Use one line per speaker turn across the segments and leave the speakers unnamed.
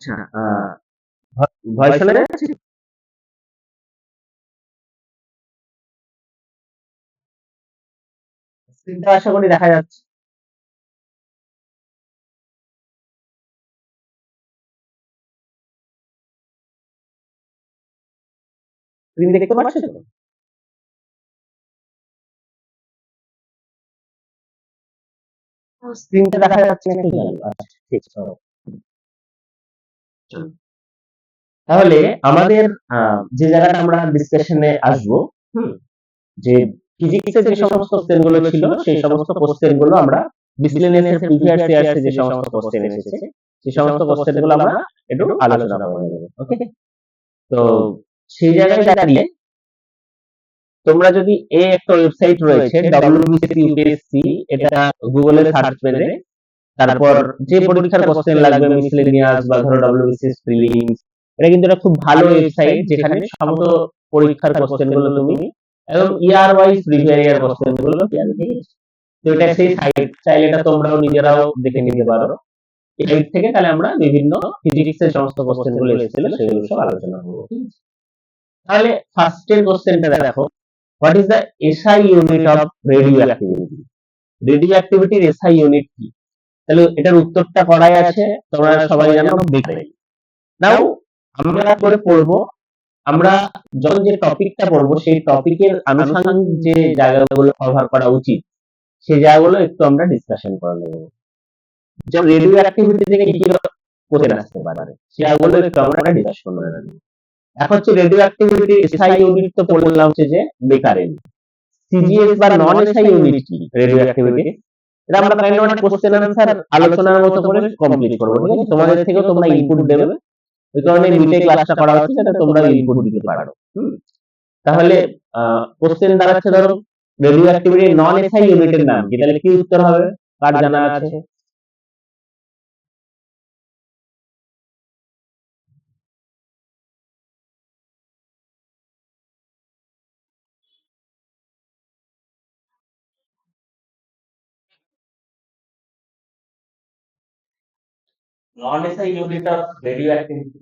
আচ্ছা, ভয় শোনা যাচ্ছে? স্ক্রিনটা আশা করি দেখা যাচ্ছে। স্ক্রিন দেখতে পাচ্ছ তো? স্ক্রিনটা দেখা যাচ্ছে না একটু জানো। আচ্ছা, ঠিক আছে। চলো। তাহলে আমাদের যে জায়গাটা আমরা ডিসকাশনে আসবো, হুম, যে ফিজিক্সের যে সমস্ত কোশ্চেন গুলো ছিল সেই সমস্ত কোশ্চেন গুলো আমরা মিসলেনিয়াস এর প্রিভিয়াস ইয়ার্স যে সমস্ত কোশ্চেন এসেছে সেই সমস্ত কোশ্চেন গুলো আমরা একটু আলোচনা করে নেব। ওকে, তো সেই জায়গায় দাঁড়িয়ে তোমরা যদি একটা ওয়েবসাইট রয়েছে WBCS UPSC, এটা গুগলে সার্চ করে তারপর যে পরীক্ষার কোশ্চেন লাগবে মিসলেনিয়াস বা ধরো WBCS প্রিলিমস, এটা কিন্তু একটা খুব ভালো ওয়েবসাইট যেখানে সমস্ত পরীক্ষার কোশ্চেন গুলো তুমি এবং ইয়ার ওয়াইজ প্রিভিয়াস ইয়ার কোশ্চেন গুলো পেয়ে যাবে। ঠিক আছে, তো এটা সেই সাইট, চাইলে এটা তোমরাও নিজেরাও দেখে নিতে পারো। এই সাইট থেকে তাহলে আমরা বিভিন্ন ফিজিক্সের সমস্ত কোশ্চেন গুলো এসেছিল সেগুলো সব আলোচনা করবো। ঠিক আছে, তাহলে ফার্স্ট এর কোশ্চেনটা দেখো, what is the SI unit of radioactivity? রেডিও অ্যাক্টিভিটির এসআই ইউনিট কি? তাহলে এটার উত্তরটা করাই আছে, তোমরা সবাই জানো বেকারি। নাও আমরা করে পড়বো, আমরা যখন যে টপিকটা পড়বো সেই টপিকের আনুষঙ্গিক যে জায়গাগুলো কভার করা উচিত সেই জায়গাগুলো একটু আমরা ডিসকাশন করে নেব। যেমন রেডিও অ্যাক্টিভিটি থেকে কি কোশ্চেন আসতে পারে সেগুলো একটু আমরা ডিসকাস করে নেব। এখন হচ্ছে রেডিও অ্যাক্টিভিটি এসআই ইউনিট তো বললাম হচ্ছে যে বেকারেন্ট। সিজিএস বা নন এসআই ইউনিট কি রেডিও অ্যাক্টিভিটি? এটা আমরা কাইন্ড অফ কোশ্চেন আনসার আলোচনার মতো করে কমপ্লিট করব। ঠিক আছে, তোমাদের থেকেও তোমরা ইনপুট দেবে, ওই কারণে মিটে ক্লাসটা করা হচ্ছে যাতে তোমরা ইনপুট দিতে পারো। তাহলে কোশ্চেন দাঁড়াচ্ছে ধরো রেডিও অ্যাক্টিভিটি নন এসআই ইউনিটের নাম কি? তাহলে কি উত্তর হবে? কার জানা আছে? Non SI unit of radioactivity.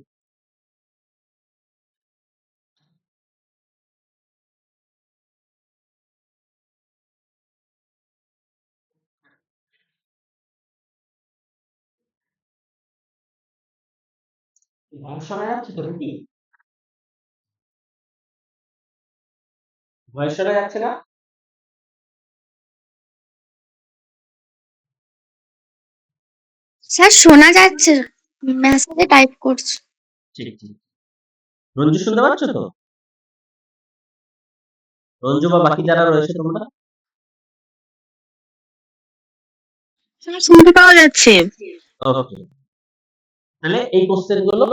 ভয় শোনা যাচ্ছে তো নাকি? ভয় শোনা যাচ্ছে না?
স্যার শোনা যাচ্ছে, মেসেজে টাইপ করছি।
ঠিক ঠিক। রঞ্জু শুনতে পাচ্ছ তো? রঞ্জু বা বাকি যারা রয়েছে তোমরা?
স্যার শুনতে পাওয়া যাচ্ছে।
ওকে, তাহলে এই কোশ্চেন গুলো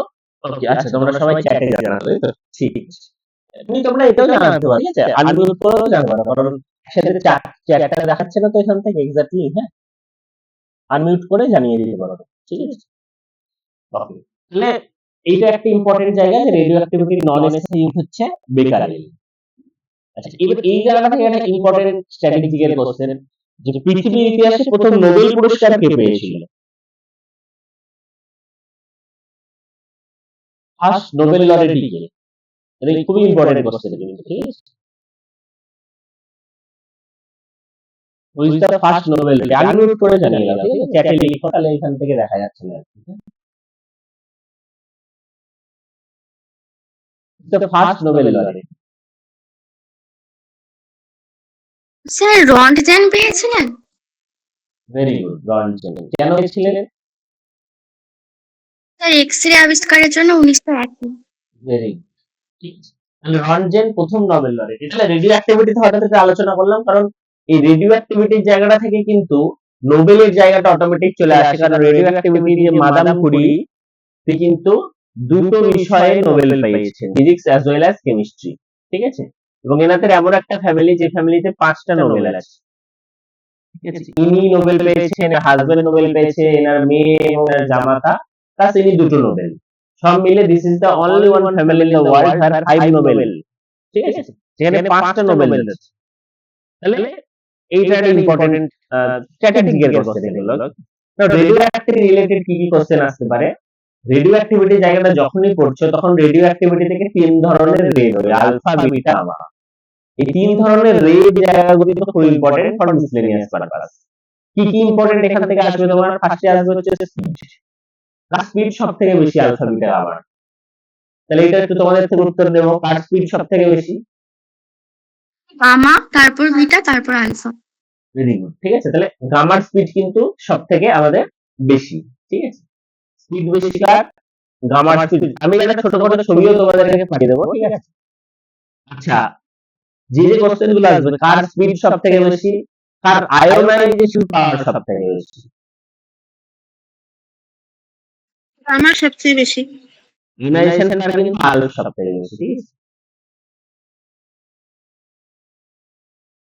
ওকে। আচ্ছা, তোমরা সবাই চ্যাটে জানাবে তো? ঠিক আছে, তোমরা এটাও জানাতে পারো, ঠিক আছে, আনমিউট করেও জানাতে পারো, কারণ একসাথে চ্যাটটা দেখাচ্ছে না তো এখান থেকে এক্স্যাক্টলি। হ্যাঁ, আনমিউট করে জানিয়ে দিতে পারো। ঠিক আছে, ওকে। তাহলে এইটা একটা ইম্পর্টেন্ট জায়গা যে রেডিও অ্যাক্টিভিটি নন এসআই ইউনিট হচ্ছে বেকারি। আচ্ছা, এবার এই জায়গাটা থেকে একটা ইম্পর্টেন্ট স্ট্র্যাটেজিক্যাল কোশ্চেন, যে পৃথিবীর ইতিহাসে প্রথম নোবেল পুরস্কার কে পেয়েছিল? ফার্স্ট নোবেল লরেটি কে? এটা খুবই ইম্পর্টেন্ট কোশ্চেন কিন্তু। ঠিক আছে, who is the first Nobel laureate? Unmute করে জানিয়ে দাও, ঠিক আছে, চ্যাটে লিখো, তাহলে এখান থেকে দেখা যাচ্ছে না। The first Nobel laureate.
Sir Roentgen পেয়েছিলেন।
Very good, Roentgen. কেন পেয়েছিলেন?
স্যার এক্স-রে আবিষ্কারের জন্য 1901।
ভেরি গুড, ঠিক আছে। তাহলে রন্টজেন প্রথম নোবেল লরেট। তাহলে রেডিও অ্যাক্টিভিটি হঠাৎ করে আলোচনা করলাম, কারণ এই রেডিও অ্যাক্টিভিটির জায়গাটা থেকে কিন্তু নোবেলের জায়গাটা অটোমেটিক চলে আসে, কারণ রেডিও অ্যাক্টিভিটি যে মাদাম কুরি তিনি কিন্তু দুটো বিষয়ে নোবেল পেয়েছেন, physics as well as chemistry. ঠিক আছে, এবং এনাদের এমন একটা ফ্যামিলি যে ফ্যামিলিতে 5টা নোবেল আছে। ঠিক আছে, ইনি নোবেল পেয়েছেন, এনার হাজবেন্ড নোবেল পেয়েছে, এনার মেয়ে এবং এনার জামাতা, প্লাস ইনি দুটো নোবেল। সব মিলে this is the only one family in the world হ্যার 5 নোবেল। ঠিক আছে, যেখানে 5টা নোবেল আছে। তাহলে এইটা একটা ইম্পর্টেন্ট স্ট্র্যাটেজিক্যাল কোশ্চেন এগুলো। তো রেডিও অ্যাক্টিভিটি রিলেটেড কি কি কোশ্চেন আসতে পারে? রেডিও অ্যাক্টিভিটি জায়গাটা যখনই পড়ছো তখন রেডিও অ্যাক্টিভিটি থেকে তিন ধরনের রে হবে, আলফা, বিটা, গামা। এই তিন ধরনের রে জায়গাগুলি তো খুব ইম্পর্টেন্ট ফর মিসলেনিয়াস পারপাস। কি কি ইম্পর্টেন্ট এখান থেকে আসবে? তোমার ফার্স্টে আসবে হচ্ছে স্পিড। কার স্পিড সবথেকে বেশি? Alpha, beta, gamma. তাহলে এটা একটু তোমাদের থেকে উত্তর দেব, কার স্পিড সবথেকে বেশি?
গামা, তারপর বিটা, তারপর আলফা।
ভেরি গুড, ঠিক আছে। তাহলে গামার স্পিড কিন্তু সবথেকে আমাদের বেশি, ঠিক আছে। স্পিড বেশি কার? গামার স্পিড। আমি একটা ছোটখাটো ছবিও তোমাদেরকে পাঠিয়ে দেবো, ঠিক আছে। আচ্ছা, যে যে কোশ্চেন গুলো আসবে, কার স্পিড সবথেকে বেশি, কার আয়োনাইজেশন পাওয়ার সবথেকে বেশি?
গামার সবচেয়ে বেশি।
আয়োনাইজেশন পাওয়ার কিন্তু আলোর সবথেকে বেশি, ঠিক আছে।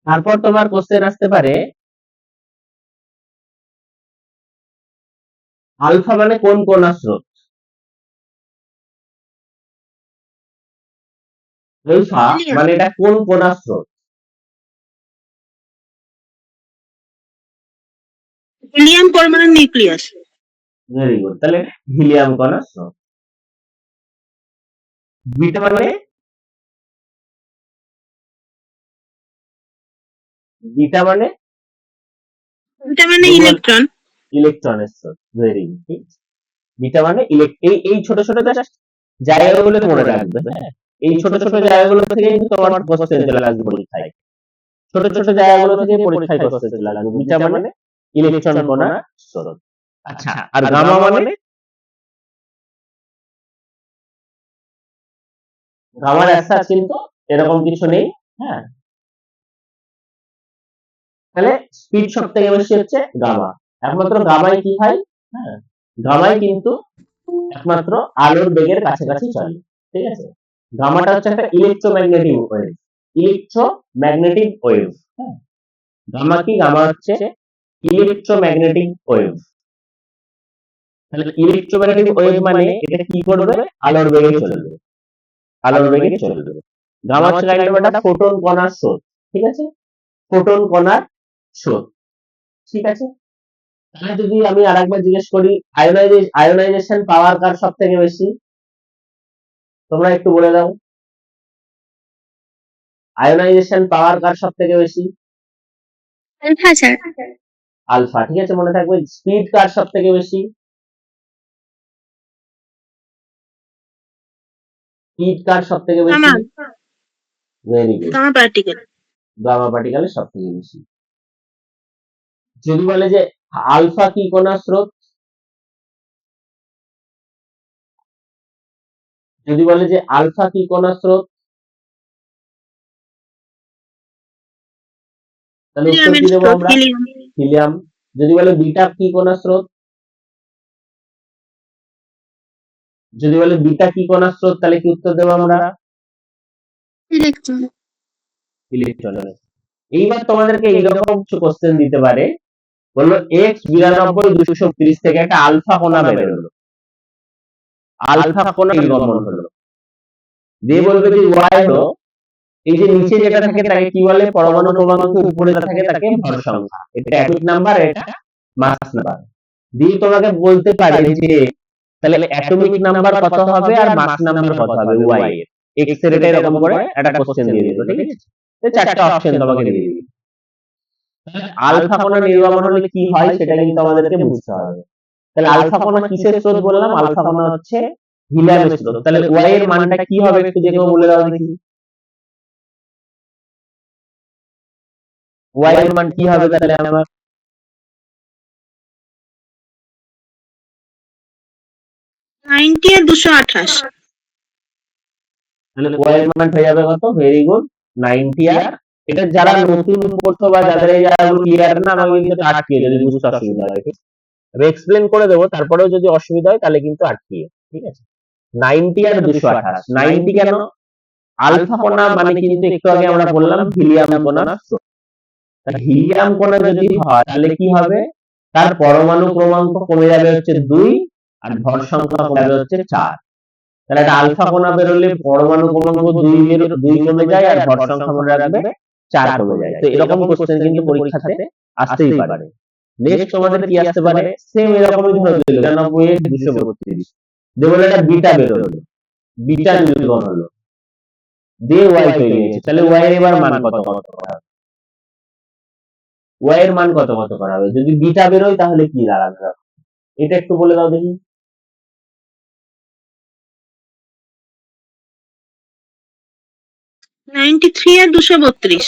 তারপর তোমার কোশ্চেন আসতে পারে আলফা মানে কোন কণার স্রোত? আলফা মানে এটা কোন কণার স্রোত?
হিলিয়াম পরমাণুর নিউক্লিয়াস।
ভেরি গুড, তাহলে হিলিয়াম কণার স্রোত। বিটা মানে? বিটা মানে?
বিটা মানে ইলেকট্রন।
ইলেকট্রনের স্রোত। ভেরি গুড, ঠিক আছে। বিটা মানে এই ছোট ছোট জাস্ট জায়গাগুলো মনে রাখবে, হ্যাঁ। এই ছোট ছোট জায়গাগুলো থেকে কিন্তু তোমার কোশ্চেন চলে আসবে পরীক্ষায়। ছোট ছোট জায়গাগুলো থেকে পরীক্ষায় কোশ্চেন চলে আসবে। বিটা মানে ইলেকট্রন কণার স্রোত। আচ্ছা, আর গামা মানে? গামার অ্যাসাচ কিন্তু এরকম কিছু নেই, হ্যাঁ। তাহলে স্পিড সব থেকে বেশি হচ্ছে গামা। একমাত্র গামাই কি হয়? হ্যাঁ, গামাই কিন্তু একমাত্র আলোর বেগের কাছাকাছি চলে, ঠিক আছে। গামাটা হচ্ছে একটা ইলেকট্রোম্যাগনেটিক ওয়েভ। ইলেকট্রোম্যাগনেটিক ওয়েভ, হ্যাঁ। গামা কি? গামা হচ্ছে ইলেকট্রোম্যাগনেটিক ওয়েভ। তাহলে ইলেকট্রোম্যাগনেটিক ওয়েভ মানে এটা কি করবে? আলোর বেগে চলবে, আলোর বেগে চলবে। গামা হচ্ছে কাইন্ড অফ একটা ফোটন কণার স্রোত, ঠিক আছে। ফোটন কণার স্রোত, ঠিক আছে। তাহলে যদি আমি আরেকবার জিজ্ঞেস করি আয়োনাইজেশন পাওয়ার কার সবথেকে বেশি? তোমরা একটু বলে দাও, আয়োনাইজেশন পাওয়ার কার সবথেকে বেশি?
Alpha sir.
আলফা, ঠিক আছে, মনে থাকবে। স্পিড কার সবথেকে বেশি? স্পিড কার সবথেকে বেশি?
Gamma.
Very good,
gamma particle.
Gamma পার্টিকেলের সবথেকে বেশি। যদি বলে যে আলফা কি কণার স্রোত, যদি বলে যে আলফা কি কণার স্রোত, তাহলে উত্তর কি দেবো আমরা? হিলিয়াম। যদি বলে বিটা কি কণার স্রোত, যদি বলে বিটা কি কণার স্রোত, তাহলে কি উত্তর দেবো আমরা?
ইলেকট্রন।
ইলেকট্রনের। এইবার তোমাদেরকে এইরকম কিছু কোশ্চেন দিতে পারে, বললো এক্স 92 230 থেকে একটা আলফা কণা বেরোলো, আলফা কণা নির্গমন হলো। দিয়ে বলবে যে ওয়াই হলো, এই যে নিচে যেটা থাকে তাকে কি বলে? পরমাণু ক্রমাঙ্ক। উপরে যেটা থাকে তাকে ভর সংখ্যা। এটা অ্যাটমিক নাম্বার, এটা মাস নাম্বার। দিয়ে তোমাকে বলতে পারে যে তাহলে অ্যাটমিক নাম্বার কত হবে আর মাস নাম্বার কত হবে ওয়াই এর। এক্স এর এটা এরকম করে একটা কোশ্চেন দিয়ে দিল, ঠিক আছে। এই চারটা অপশন তোমাকে দিয়ে দিল। আলফা কণা নির্গমন হলে কি হয় সেটা কিন্তু আমাদেরকে বুঝতে হবে। তাহলে আলফা কণা কিসের স্রোত বললাম? আলফা কণা হচ্ছে হিলিয়ামের স্রোত। তাহলে ওয়াই এর মানটা কি হবে একটু যে কেউ বলে দাও দেখি। ওয়াই এর মান কি হবে তাহলে আমার?
আর 228।
তাহলে ওয়াই এর মান হয়ে যাবে কত? Very good, 90। আর এটা যারা নতুন পড়ছো বা যাদের এই জায়গাগুলো ক্লিয়ার না, আমাকে কিন্তু আটকিয়ে যদি বুঝতে অসুবিধা হয়, আমি এক্সপ্লেন করে দেবো, তারপরেও যদি অসুবিধা হয় তাহলে কিন্তু আটকিয়ে, ঠিক আছে। 90 আর 228। 90 কেন? আলফা কণা মানে কিন্তু একটু আগে আমরা বললাম হিলিয়াম কণার স্রোত। হিলিয়াম কণা যদি হয় তাহলে কি হবে? তার পরমাণু ক্রমাঙ্ক কমে যাবে হচ্ছে 2 আর ভর সংখ্যা কমে যাবে হচ্ছে 4। তাহলে একটা আলফা কণা বেরোলে পরমাণু ক্রমাঙ্ক 2 কমে যায় আর ভর সংখ্যা মনে রাখবে 4 কমে যায়। তো এরকম কোশ্চেন কিন্তু পরীক্ষাতে আসতেই পারে। নেক্সট তোমাদের কি আসতে পারে? সেম এরকমই ধরে দিল 99 232। দিয়ে বলে এটা বিটা বেরোলো, বিটা নিউট্রন হলো, দিয়ে ওয়াই তৈরি হয়েছে। তাহলে ওয়াই এর এবার মান কত কত করা হবে? ওয়াই এর মান কত কত করা হবে? যদি বিটা বেরোয় তাহলে কি দাঁড়াবে? এটা একটু বলে দাও দেখি।
93 আর 232।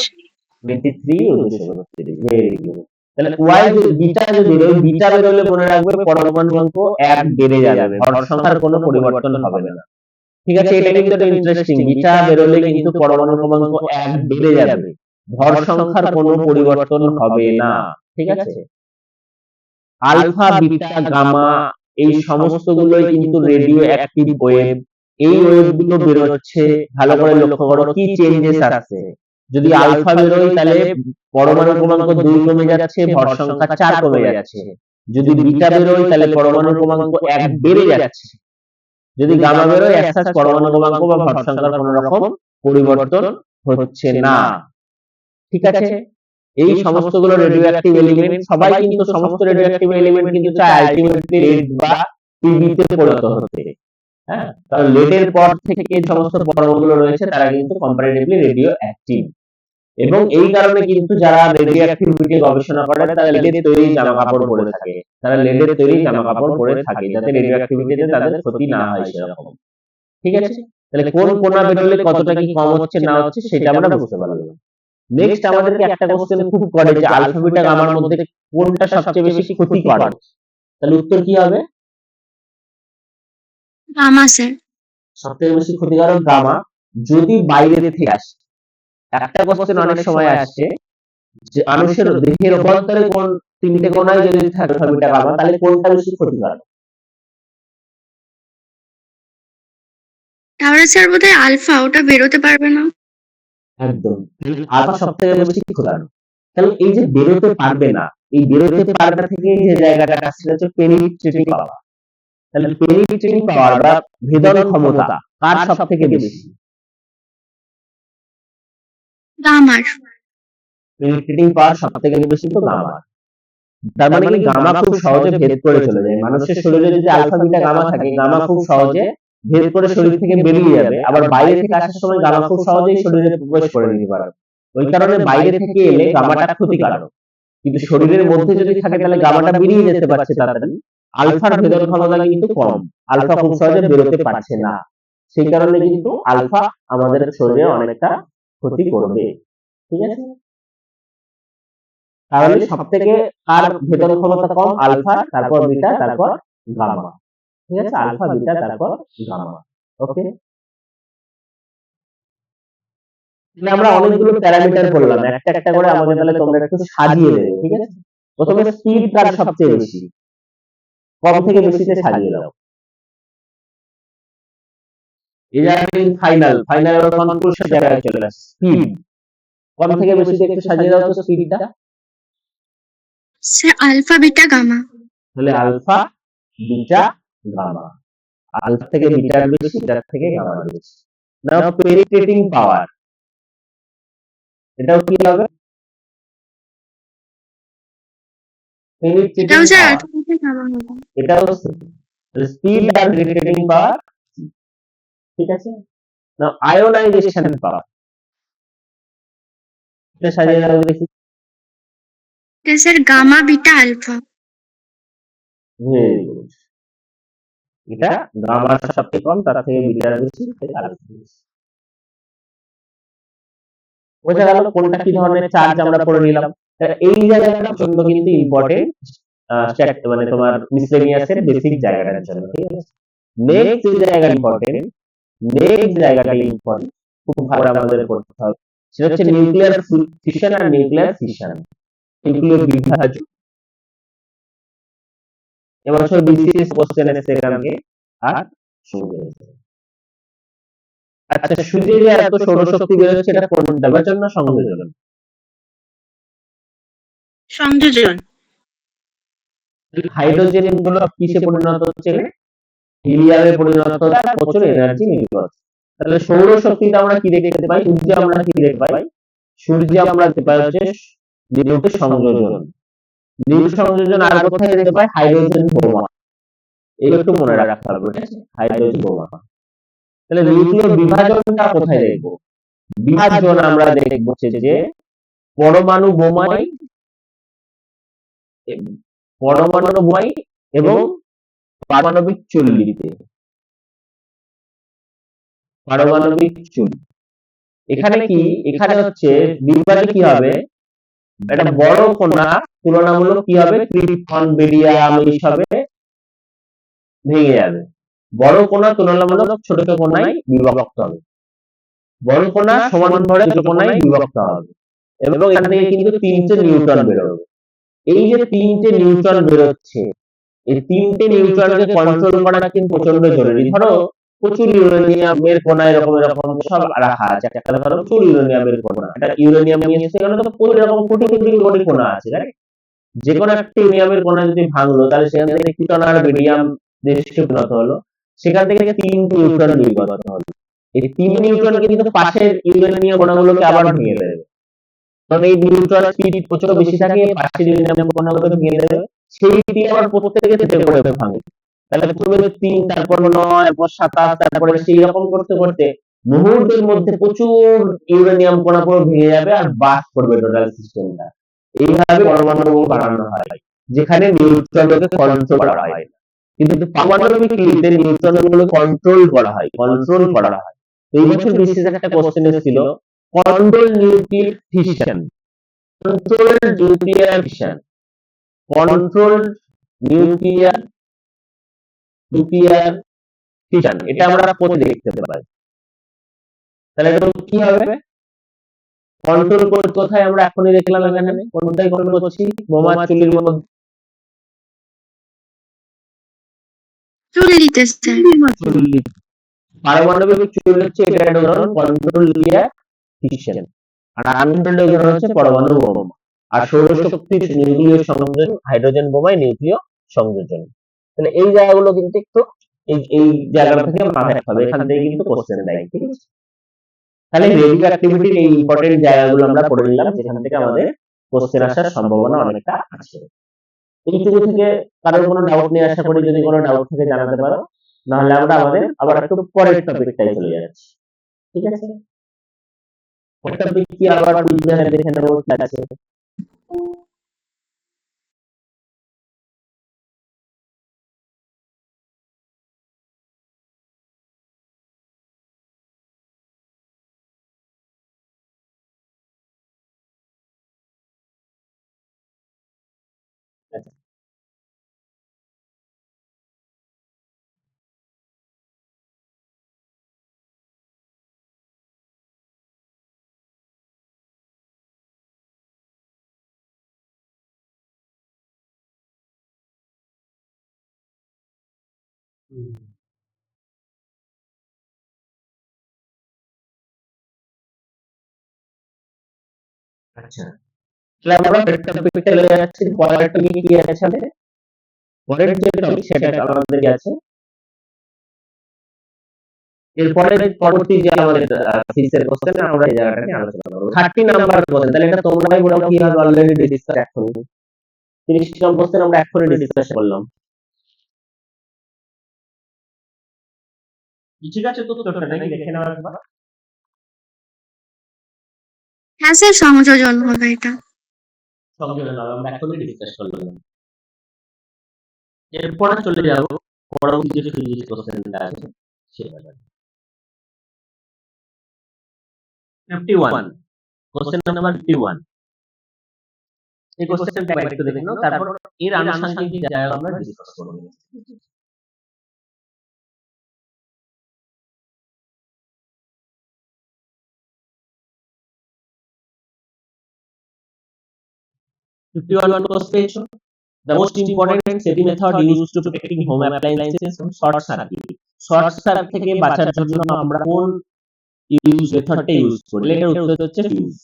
23 ও 232, ভেরি গুড। তাহলে ওয়াই বিটা যদি বেরোয়, বিটা বেরোলে মনে রাখবে পরমাণু সংখ্যাঙ্ক 1 বেড়ে যাবে, ভর সংখ্যার কোনো পরিবর্তন হবে না। ঠিক আছে, এটা কিন্তু একটা ইন্টারেস্টিং। বিটা বেরোলে কিন্তু পরমাণু ক্রমাঙ্ক 1 বেড়ে যাবে, ভর সংখ্যার কোনো পরিবর্তন হবে না। ঠিক আছে, আলফা বিটা গামা এই সমস্ত গুলোই কিন্তু রেডিও অ্যাক্টিভ ওয়েভ। এই ওয়েভ গুলো বেরোচ্ছে, ভালো করে লক্ষ্য করো কি চেঞ্জেস আসছে। যদি আলফা বেরোয় তাহলে পরমাণু ক্রমাঙ্ক 2 কমে যাচ্ছে, ভর সংখ্যা 4 কমে যাচ্ছে। যদি বিটা বেরোয় তাহলে পরমাণু ক্রমাঙ্ক 1 বেড়ে যাচ্ছে। যদি গামা বেরোয় অ্যাসাস পরমাণু ক্রমাঙ্ক বা ভর সংখ্যার কোনো রকম পরিবর্তন হচ্ছে না। ঠিক আছে, এই সমস্তগুলো রেডিও অ্যাক্টিভ এলিমেন্ট, সবাই কিন্তু সমস্ত রেডিও অ্যাক্টিভ এলিমেন্ট কিন্তু চায় আলটিমেটলি রেড বা টিবিতে পরিণত হতে। হ্যাঁ, কারণ লেডের পর থেকে যে সমস্ত পরমাণুগুলো রয়েছে তারা কিন্তু কম্পারেটিভলি রেডিও অ্যাক্টিভ, এবং এই কারণে কিন্তু যারা রেডিও অ্যাক্টিভিটি গবেষণা করে তারা লেডের তৈরি জামা কাপড় পরে থাকে, তারা লেডের তৈরি জামা কাপড় পরে থাকে যাতে রেডিও অ্যাক্টিভিটিতে তাদের ক্ষতি না হয় সেরকম। ঠিক আছে, তাহলে কোন কোণা বেরোলে কতটা কি কম হচ্ছে না হচ্ছে সেটা আমরা বুঝতে পারলাম। নেক্সট আমাদেরকে একটা কোশ্চেন খুব করে যে আলফা বিটা গামার মধ্যে কোনটা সবচেয়ে বেশি ক্ষতিকর? তাহলে উত্তর কি হবে?
Gamma sir.
সবথেকে বেশি ক্ষতিকারক গামা, যদি বাইরে থেকে আসে। একটা কোশ্চেন অনেক সময় আসছে যে মানুষের দেহের অভ্যন্তরে কোন তিনটে কোণায় যদি থাকে আলফা বিটা গামা, তাহলে কোনটা বেশি ক্ষতিকারক?
তাহলে স্যার বোধহয় আলফা, ওটা বেরোতে পারবে না।
একদম, আলফা সবথেকে বেশি ক্ষতিকারক। তাহলে এই যে বেরোতে পারবে না, এই বেরোতে পারবে না থেকে যে জায়গাটা আসছে হচ্ছে পেনিট্রেটিং পাওয়ার। তাহলে পেনিট্রেটিং পাওয়ার বা ভেদন ক্ষমতা কার সবথেকে বেশি?
গামার।
পেনিট্রেটিং পাওয়ার সবথেকে বেশি তো গামার। তার মানে কি গামা খুব সহজে ভেদ করে চলে যায়। মানুষের শরীরে যদি আলফা বিটা গামা থাকে, গামা খুব সহজে ভেদ করে শরীর থেকে বেরিয়ে যাবে, আবার বাইরে থেকে আসার সময় গামা খুব সহজেই শরীরে প্রবেশ করে নিতে পারে। ওই কারণে বাইরে থেকে এলে গামাটা ক্ষতিকারক, কিন্তু শরীরের মধ্যে যদি থাকে তাহলে গামাটা বেরিয়ে যেতে পারছে তাড়াতাড়ি। আলফার ভেদন ক্ষমতা কিন্তু কম, আলফা খুব সহজে বেরোতে পারছে না, সেই কারণে কিন্তু আলফা আমাদের শরীরে অনেকটা ক্ষতি করবে। ঠিক আছে, তাহলে সব থেকে কার ভেদন ক্ষমতা কম? আলফা, তারপর বিটা, তারপর গামা। ঠিক আছে, আলফা বিটা তারপর গামা। ওকে, তাহলে আমরা অনেকগুলো প্যারামিটার বললাম, একটা একটা করে আমাদের তাহলে তোমরা একটু সাজিয়ে দেবে। ঠিক আছে, প্রথমে স্পিড কার সবচেয়ে বেশি, কম থেকে বেশিতে সাজিয়ে দাও। এই জায়গায় ফাইনাল কনক্লুশন জায়গায় চলে আসে। স্পিড কম থেকে বেশিতে একটু সাজিয়ে দাও তো স্পিডটা।
Sir alpha beta gamma.
তাহলে আলফা বিটা গামা, আলফা থেকে বিটার বেশি, বিটার থেকে গামার বেশি। নাও পেনিট্রেটিং পাওয়ার, এটাও কি হবে?
এটাও স্যার আলফা বিটা গামা হবে।
এটাও স্পিড আর পেনিট্রেটিং পাওয়ার। ঠিক আছে, নাও আয়োনাইজেশন পাওয়ার, এটা সাজিয়ে দাও দেখি।
এটা sir gamma beta alpha.
Very good, এটা গামার সবথেকে কম, তার থেকে বিটার বেশি, আলফা বেশি। বোঝা গেল কোনটা কি ধরনের চার্জ আমরা পড়ে নিলাম। এই জায়গাটা পর্যন্ত কিন্তু ইম্পর্টেন্ট, মানে তোমার মিসলেনিয়াসের বেসিক জায়গাটার জন্য। ঠিক আছে, নেক্সট যে জায়গা ইম্পর্টেন্ট, খুব ভালো আমাদের করতে হবে, সেটা হচ্ছে নিউক্লিয়ার ফিশন আর নিউক্লিয়ার ফিশন, নিউক্লিয় বিভাজন। এবছর বিসিএস কোশ্চেন এসেছে এখান থেকে। আর আচ্ছা, সূর্যে যে এত সৌরশক্তি বেরোচ্ছে এটা কোন বিভাজন না সংযোজন?
সংযোজন।
হাইড্রোজেন গুলো কিসে পরিণত হচ্ছে? হিলিয়ামে পরিণত হচ্ছে, আর প্রচুর এনার্জি নির্গত হচ্ছে। তাহলে সৌরশক্তিতে আমরা কি দেখতে পাই? সূর্যে আমরা কি দেখতে পাই? সূর্যে আমরা দেখতে পাই হচ্ছে নিউক্লিয় সংযোজন। নিউক্লিয় সংযোজন আর কোথায় দেখতে পাই? হাইড্রোজেন বোমা। এগুলো একটু মনে রাখতে হবে, ঠিক আছে? হাইড্রোজেন বোমা। তাহলে নিউক্লিয় বিভাজনটা কোথায় দেখবো? বিভাজন আমরা দেখবো যে পরমাণু বোমায় পরমাণু বোমায় এবং পারমাণবিক চুল্লিতে। পারমাণবিক চুল্লি এখানে কি, এখানে হচ্ছে বিভাজন কি হবে, একটা বড় কণা তুলনামূলক কি হবে, ক্রিপ্টন বেরিয়াম এইসবে ভেঙে যাবে। বড় কণা তুলনামূলক ছোট ছোট কণায় বিভক্ত হবে। বড় কণা সমান ভরে ছোট কণায় বিভক্ত হবে এবং এখান থেকে কিন্তু 3টে নিউট্রন বেরোবে। এই যে 3টে নিউট্রন বেরোচ্ছে, এই 3টে নিউট্রনকে কন্ট্রোল করা কিন্তু প্রচন্ড জরুরি। ধরো প্রচুর ইউরেনিয়ামের কণা এরকম এরকম সব রাখা আছে, একটা ধরো প্রচুর ইউরেনিয়ামের কণা, এটা ইউরেনিয়াম নিয়ে এসে এখানে তো প্রচুর এরকম কোটি কোটি কোটি কণা আছে, রাইট? যে কোনো একটা ইউরেনিয়ামের কণা যদি ভাঙলো, তাহলে সেখান থেকে কিউটন আর বেরিয়াম নিষ্ক্রিয় হলো, সেখান থেকে 3টে নিউট্রন নির্গত হলো। এই 3 নিউট্রন কিন্তু পাশের ইউরেনিয়াম কণাগুলোকে আবার ভেঙে দেবে, কারণ এই নিউট্রন স্পিড প্রচুর বেশি থাকে, পাশের ইউরেনিয়াম কণাগুলোকে ভেঙে দেবে। সেই 3 আবার প্রত্যেকে থেকে করে ভাঙবে। তাহলে প্রথমে 3, তারপর 9, তারপর 27, তারপরে সেই রকম করতে করতে মুহূর্তের মধ্যে প্রচুর ইউরেনিয়াম কণা পুরো ভেঙে যাবে আর বাস্ট করবে টোটাল সিস্টেমটা। এইভাবে পরমাণু বোমা বানানো হয়, যেখানে নিউট্রনকে কন্ট্রোল করা হয় না। কিন্তু পারমাণবিক ক্রিয়াতে নিউট্রনগুলো কন্ট্রোল করা হয়, এই বছর বিশেষ একটা কোশ্চেন এসেছিল, control nuclear fission. Control nuclear fission, control nuclear fission, এটা আমরা পড়ে দেখতে পাই। তাহলে এটা কি হবে? কন্ট্রোল করতে কোথায় আমরা এখনই দেখলাম, এখানে কোনটাই কন্ট্রোল করছি, বোমা চুল্লির মধ্যে।
চুল্লিতে স্যার।
চুল্লি, পারমাণবিক চুল্লি হচ্ছে এটা একটা উদাহরণ, কন্ট্রোল নিউক্লিয়ার ফিশন। আর আনকন্ট্রোলড উদাহরণ হচ্ছে পরমাণু বোমা। আর সৌরশক্তির নিউক্লিয় সংযোজন, হাইড্রোজেন বোমায় নিউক্লিয় সংযোজন। তাহলে এই জায়গাগুলো কিন্তু একটু এই জায়গাটা থেকে মাথায় রাখতে হবে, এখান থেকে কিন্তু কোশ্চেন দেয়, ঠিক আছে? তাহলে রেডিও অ্যাক্টিভিটির এই ইম্পর্টেন্ট জায়গাগুলো আমরা পড়ে নিলাম, যেখান থেকে আমাদের কোশ্চেন আসার সম্ভাবনা অনেকটা আছে। এইটুকু থেকে কারোর কোনো ডাউট নেই, আশা করি যদি কোনো ডাউট থেকে জানাতে পারো, নাহলে আমরা আমাদের আবার একটু পরের টপিকটাই চলে যাচ্ছি, ঠিক আছে? পরের টপিক কি আবার কুইজে দেখে নেবো কি আছে। আচ্ছা, তাহলে আমরা পরের টপিকটা চলে যাচ্ছি। পরের টপিক কি আছে আমাদের? পরের যে টপিক সেটা আমাদের কি আছে, এরপরে পরবর্তী যে আমাদের ফিজিক্সের কোশ্চেন, আমরা এই জায়গাটাকে আলোচনা করব। 30 নাম্বার কোশ্চেন, তাহলে এটা তোমরাই বলো কি হবে, অলরেডি ডিসকাস এখনই। 30 নম্বর কোশ্চেন আমরা এখনই ডিসকাস করলাম। ঠিক আছে, তো উত্তরটা নাকি দেখে নাও একবার।
হ্যাঁ স্যার, সংযোজন হবে এটা।
সংযোজন হবে, আমরা এখনই ডিসকাস করলাম। এরপরে চলে যাব পরবর্তী যে ফিজিক্স কোশ্চেনটা আছে সেটা। 51, কোশ্চেন নাম্বার 51। এই কোশ্চেনটা একটু দেখে নাও, তারপর এর আনুষঙ্গিক জায়গা আমরা ডিসকাস করব। The most important safety method used to protecting home appliances from short circuit. Short circuit থেকে বাঁচার জন্য আমরা কোন মেথডটা ইউজ করি? এটার উত্তর হচ্ছে ফিউজ।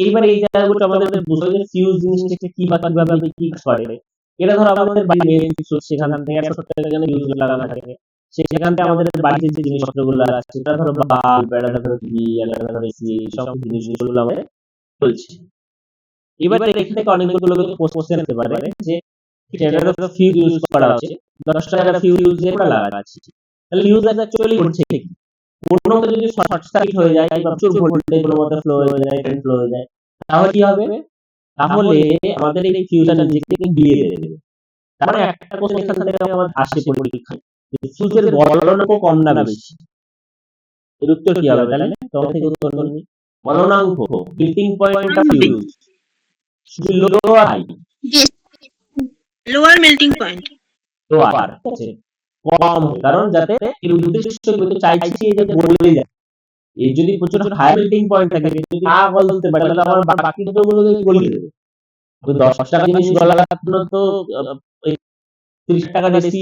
এইবার এই জায়গাগুলো আমাদের বুঝতে হবে ফিউজ জিনিসটা কি বা কিভাবে কি করে। এটা ধরো আমাদের বাড়ি মেইন ফিক্স হচ্ছে, সেখান থেকে একটা ছোট্ট এখানে ফিউজ লাগানো থাকে, সেখান থেকে আমাদের বাড়িতে যে জিনিসপত্রগুলো আছে, সেটা ধরো বাল্ব, এটা ধরো টিভি, এটা ধরো এসি, সব জিনিসগুলো আমাদের চলছে। এবার এখান থেকে অনেকগুলো কোশ্চেন আসতে পারে যে সেটা তো ফিউজ ইউজ করা হচ্ছে, 10 টাকা ফিউজ আমরা লাগাচ্ছি, তাহলে ফিউজ অ্যাকচুয়ালি করছে কি, কোনো মতে যদি শর্ট সার্কিট হয়ে যায় বা প্রচুর ভোল্টেজ কোনো মতে ফ্লো হয়ে যায়, কারেন্ট ফ্লো হয়ে যায়, তাহলে কি হবে, তাহলে আমাদের এই ফিউজটা নিজেকে দিয়ে দেবে। তার মানে একটা কোশ্চেন এখান থেকে আমাদের আসে পরীক্ষায়, ফিউজের গলনাঙ্ক কম না বেশি, এর উত্তর কি হবে তাহলে? তোমার থেকে উত্তর নেই। গলনাঙ্ক, মেল্টিং পয়েন্ট অফ ফিউজ, শুধু লো আর high,
lower melting point.
Lower, ঠিক আছে, কম, কারণ যাতে এর উদ্দেশ্য কিন্তু চাইছি এই যে গলে যায়। এই যদি প্রচুর হাই মেল্টিং পয়েন্ট থাকে, যদি না গলতে পারে তাহলে আমার বাকি দুটো গুলো গলে দেবে। ওই 10 টাকা জিনিস গলার জন্য তো 30 টাকা বেশি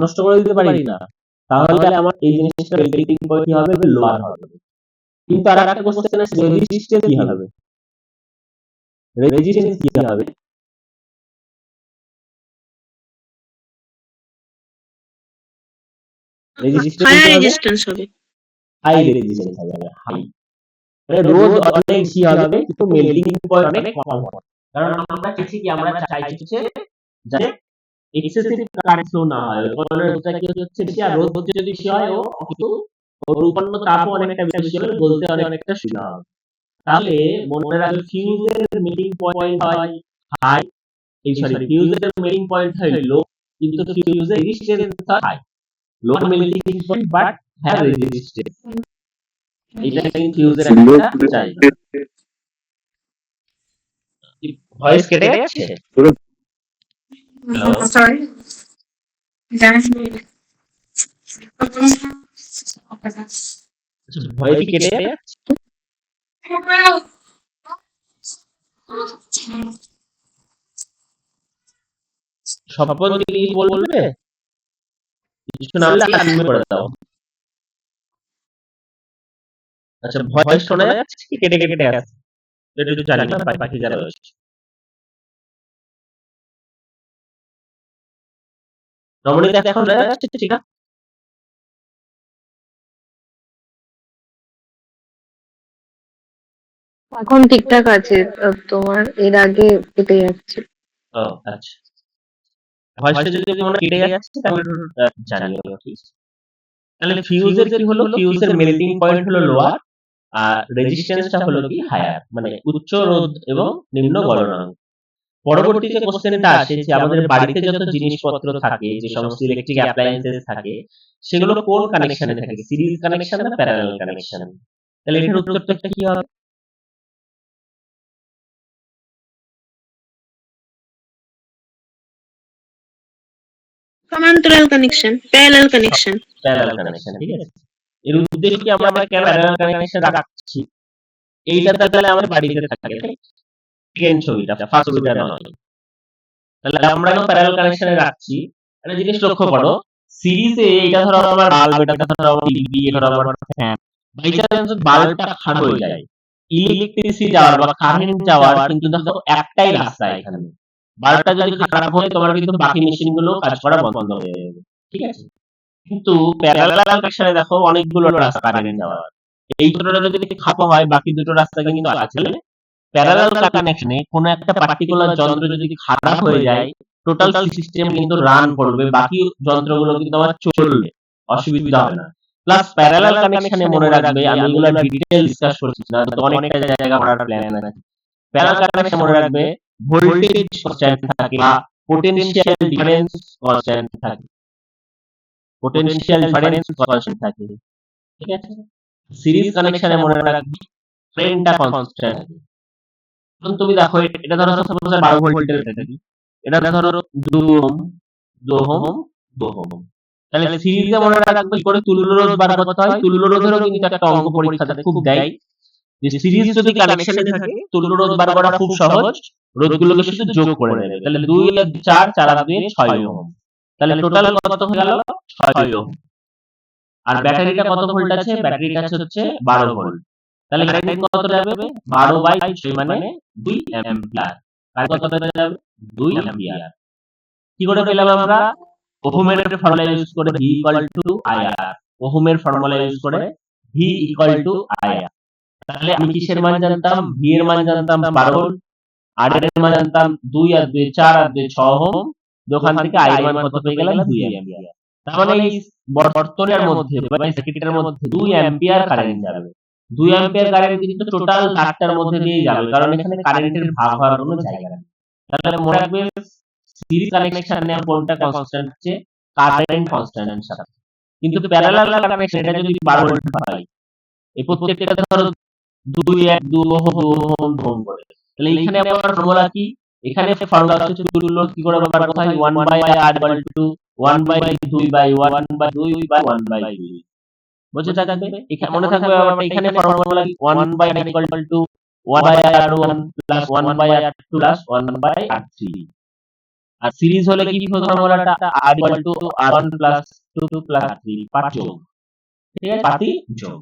নষ্ট করে দিতে পারি না, তাহলে আমার এই জিনিসটা মেল্টিং পয়েন্ট কি হবে, লোয়ার হবে। কিন্তু আর একটা কোশ্চেন আছে, রেজিস্ট্যান্স কি হবে? রেজিস্ট্যান্স কি হবে?
হায়ার রেজিস্ট্যান্স হবে।
হাই রেজিস্ট্যান্স হবে, হাই, মানে রোধ অনেক বেশি হবে কিন্তু মেল্টিং পয়েন্ট অনেক কম হবে। কারণ আমরা চাইছি কি, আমরা চাইছি যাতে এক্সেসিভ কারেন্ট ফ্লো না হয়, কারণ রোধটা কি হচ্ছে বেশি, আর রোধ যদি বেশি হয় ও কিন্তু ওর উৎপন্ন তাপও অনেকটা বেশি হবে, বলতে অনেকটা সুবিধা হবে। তাহলে মনে রাখবে ফিউজের মেল্টিং পয়েন্ট হয় হাই, ফিউজের মেল্টিং পয়েন্ট হয় লো, কিন্তু ফিউজের রেজিস্ট্যান্স হয় high, low melting point but have resistance. এটা কিন্তু ফিউজের একটা চাহিদা। ভয়েস কেটে যাচ্ছে? হ্যালো,
সরি,
ভয়েস কেটে যাচ্ছে? সবার দিকে বলবে, কিছু না হলে আনমিউট করে দাও। আচ্ছা, ভয়েস শোনা যাচ্ছে কি কেটে কেটে আসছে? এটা একটু জানি না, বাকি যারা রয়েছে। রমণীতে এখন শোনা যাচ্ছে ঠিক আছে?
এখন ঠিকঠাক আছে, তোমার এর আগে কেটে যাচ্ছে।
ও আচ্ছা, ভয়েসটা যদি মনে কেটে যাচ্ছে তাহলে একটু জানিও, ঠিক আছে? তাহলে ফিউজের কি হলো, ফিউজের মেল্টিং পয়েন্ট হলো লোয়ার, আর রেজিস্ট্যান্সটা হলো কি হায়ার, মানে উচ্চ রোধ এবং নিম্ন গলনাঙ্ক। পরবর্তী যে কোশ্চেনটা আসে যে আমাদের বাড়িতে যত জিনিসপত্র থাকে, যে সমস্ত ইলেকট্রিক অ্যাপ্লায়েন্সেস থাকে, সেগুলো কোন কানেকশনে থাকে, সিরিজ কানেকশন না প্যারালাল কানেকশন? তাহলে এটার উত্তরটা কি হবে?
সমান্তরাল connection, parallel connection.
Parallel connection, ঠিক আছে। এর উদ্দেশ্য কি, আমরা কেন প্যারালাল কানেকশন রাখছি? এইটা তাহলে আমাদের বাড়িতে থাকে, সেকেন্ড ছবিটা, ফার্স্ট ছবিটা নয়। তাহলে আমরা কেন প্যারালাল কানেকশনে রাখছি? একটা জিনিস লক্ষ্য করো, সিরিজে এটা ধরো আমার বাল্ব, এটা ধরো আমার টিভি, এটা ধরো আমার ফ্যান, বাই চান্স বাল্বটা খারাপ হয়ে যায়, ইলেকট্রিসিটি যাওয়ার বা কারেন্ট যাওয়ার কিন্তু দেখো একটাই রাস্তা এখানে। বাল্বটা যদি খারাপ হয় তোমার কিন্তু বাকি মেশিনগুলো কাজ করা বন্ধ হয়ে যাবে, ঠিক আছে? কিন্তু প্যারালাল কানেকশনে দেখো অনেকগুলো রাস্তা কারেন্ট যাওয়ার, এই দুটোটা যদি খারাপ হয় বাকি দুটো রাস্তা কিন্তু আছে। প্যারালাল কানেকশনে কোনো একটা পার্টিকুলার যন্ত্র যদি খারাপ হয়ে যায়, টোটাল সিস্টেম কিন্তু রান করবে, বাকি যন্ত্রগুলো কিন্তু আমার চলবে, অসুবিধা হবে না। প্লাস প্যারালাল কানেকশনে মনে রাখবে, আমি এগুলো ডিটেইল ডিসকাস করছি না, তো অনেকটা জায়গা পড়ার প্ল্যান আছে। প্যারালাল কানেকশন মনে রাখবে ভোল্টেজ কনস্ট্যান্ট থাকে বা পোটেনশিয়াল ডিফারেন্স কনস্ট্যান্ট থাকে, পোটেনশিয়াল ডিফারেন্স কনস্ট্যান্ট থাকে, ঠিক আছে? সিরিজ কানেকশনে মনে রাখবে কারেন্টটা কনস্ট্যান্ট থাকে। এখন তুমি দেখো, এটা ধরো সাপোজ 12 ভোল্টের ব্যাটারি, এটা ধরো 2 ওহম 2 ওহম 2 ওহম। তাহলে সিরিজে মনে রাখবে কি করে তুল্য রোধ বার করতে হয়। তুল্য রোধেরও কিন্তু একটা অঙ্ক পরীক্ষাতে খুব দেয়, যে সিরিজ যদি কানেকশনে থাকে তুল্য রোধ বার করা খুব সহজ, রোধগুলোকে শুধু যোগ করে নেবে। তাহলে 2 এর 4, 4 আর 2 6 ওহম, তাহলে টোটাল কত হয়ে গেল 6 ওহম। আর ব্যাটারিটা কত ভোল্ট আছে, ব্যাটারিটা হচ্ছে 12 ভোল্ট, তাহলে কারেন্ট কত যাবে 12/6 মানে 2 অ্যাম্পিয়ার। কারেন্ট কত যাবে 2 অ্যাম্পিয়ার। কি করে পেলাম আমরা? ওহমের ফর্মুলা ইউজ করে V IR, ওহমের ফর্মুলা ইউজ করে V IR। তাহলে আমি কিসের মান জানতাম? V এর মান জানতাম 12 ভোল্ট, R এর মান জানতাম 2 আর 2 4 আর 2 6 ওহম, ওখান থেকে আই এর মান কত পেয়ে গেলাম 2 অ্যাম্পিয়ার। তার মানে এই বর্তনীর মধ্যে বা সার্কিটের মধ্যে 2 অ্যাম্পিয়ার কারেন্ট যাবে। 2 অ্যাম্পিয়ার কারেন্ট কিন্তু টোটাল তারটার মধ্যে দিয়ে যাবে, কারণ এখানে কারেন্টের ভাগ হওয়ার কোনো জায়গা নেই। তাহলে মনে রাখবে সিরিজ কানেকশনে কোনটা কনস্ট্যান্ট হচ্ছে কারেন্ট কনস্ট্যান্টের সাথে, কিন্তু প্যারালাল কানেকশন এটা যদি 12 ভোল্ট হয়, এই প্রত্যেকটা ধরো 2 1 2 ওহম করে, তাহলে এখানে আমার ফর্মুলা কি? এখানে ফর্মুলা হচ্ছে তুল্য কি করে বার করতে হয়, 1/r = 1/2/1/2/1/2 বুঝে থাকবে। এখানে মনে থাকবে আবার এখানে ফর্মুলা কি, 1/r = 1/r1 + 1/r2 + 1/r3। আর সিরিজ হলে কি ফর্মুলাটা, r = r1 + 2 + r3 পাঁচ যোগ, ঠিক আছে, পাতি যোগ।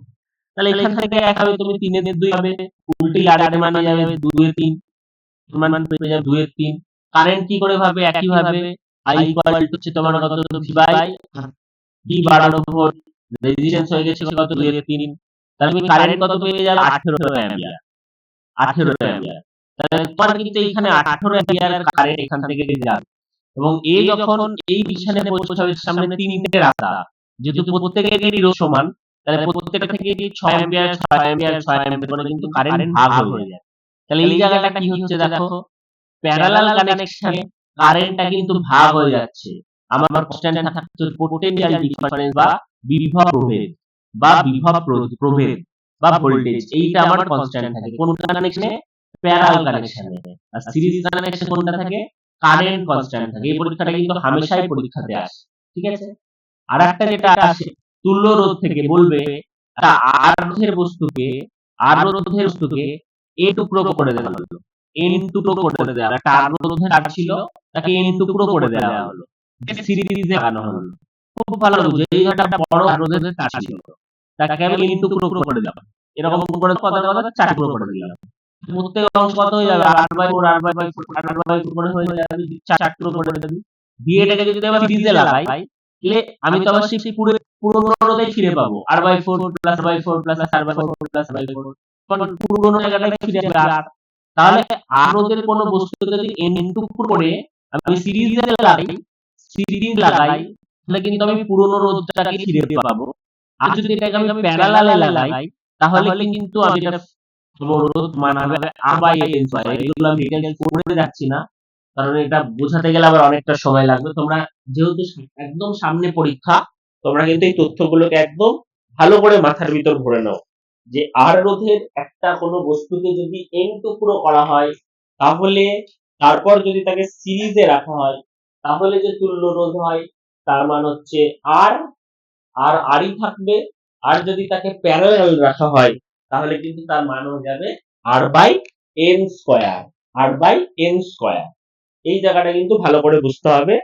তাহলে এখান থেকে এক হবে, তুমি 3 এর 2 হবে, উল্টি আর এর মান হয়ে যাবে 2 এর 3, মান পেয়ে যাবে 2 এর 3। কারেন্ট কি করে ভাবে, একই ভাবে I = হচ্ছে তোমার কত, V বাড়ানো ভোল্ট, রেজিস্ট্যান্স হয়ে গেছে কত, 2 এর 3। তাহলে তুমি কারেন্ট কত পেয়ে যাবে, 18 অ্যাম্পিয়ার। 18 অ্যাম্পিয়ার। তাহলে তোমার কিন্তু এখানে 18 অ্যাম্পিয়ারের কারেন্ট এখান থেকে যাবে, এবং এই যখন এই পিছনে পৌঁছাবে, সামনে 3টে রাস্তা, যেহেতু প্রত্যেকেরই রোধ সমান, তাহলে প্রত্যেকটা থেকে 6 অ্যাম্পিয়ার 6 অ্যাম্পিয়ার 6 অ্যাম্পিয়ার করে কিন্তু কারেন্ট ভাগ হয়ে যায়। তাহলে এই জায়গাটা কি হচ্ছে দেখো, প্যারালাল কানেকশনে কারেন্টটা কিন্তু ভাগ হয়ে যাচ্ছে। আমার কনস্ট্যান্ট থাকছে পোটেনশিয়াল ডিফারেন্স বা বিভব প্রভেদ বা বিভব প্রভেদ বা ভোল্টেজ, এইটা আমার কনস্ট্যান্ট থাকে কোন কানেকশনে, প্যারালাল কানেকশনে। আর সিরিজ কানেকশনে কোনটা থাকে, কারেন্ট কনস্ট্যান্ট থাকে। এই পরীক্ষাটা কিন্তু হামেশাই পরীক্ষাতে আসে, ঠিক আছে। আর একটা যেটা আসে তুল্য রোধ থেকে, বলবে একটা আর রোধের বস্তুকে এ টুকরো করে দেওয়া হলো, এন টুকরো করে দেওয়া, একটা আর রোধের তার ছিল, তাকে এন টুকরো করে দেওয়া হলো, সিরিজে লাগানো হলো। খুব ভালো বুঝে, এই একটা বড় আর রোধের তার ছিল, তাকে আমি এন টুকরো করে দিলাম, এরকম করে কথা 4 টুকরো করে দিলাম। প্রত্যেক অংশ কত হয়ে যাবে, r/4 r/4 r/4 করে হয়ে যাবে, 4 টুকরো করে দেবো। দিয়ে এটাকে যদি আবার সিরিজে লাগাই, তাহলে আমি তো আবার সেই পুরনো রোধেই ফিরে পাবো, r/4 + r/4 + r/4 + r/4, কারণ পুরনো জায়গাটায় ফিরে আসবে আর। তাহলে আর রোধের কোন বস্তুকে যদি n টুকরো করে আমি সিরিজ লাগাই, তাহলে কিন্তু আমি পুরনো রোধটাকে ফিরে পাবো। আর যদি এটাকে আমি প্যারালালে লাগাই, তাহলে কিন্তু আমি এটা রোধ মানাবে r/n²। এগুলো আমি ডিটেইলস পড়ে যাচ্ছি না, কারণ এটা বোঝাতে গেলে আবার অনেকটা সময় লাগবে। তোমরা যেহেতু একদম সামনে পরীক্ষা, তোমরা কিন্তু এই তথ্যগুলোকে একদম ভালো করে মাথার ভিতর ভরে নাও, যে আর রোধের একটা কোনো বস্তুকে যদি n টুকরো করা হয়, তাহলে তারপর যদি তাকে সিরিজে রাখা হয়, তাহলে যে তুল্য রোধ হয় তার মান হচ্ছে r, আর আরই থাকবে। আর যদি তাকে প্যারালাল রাখা হয়, তাহলে কিন্তু তার মান হয়ে যাবে r/n²। এই জায়গাটা কিন্তু ভালো করে বুঝতে হবে।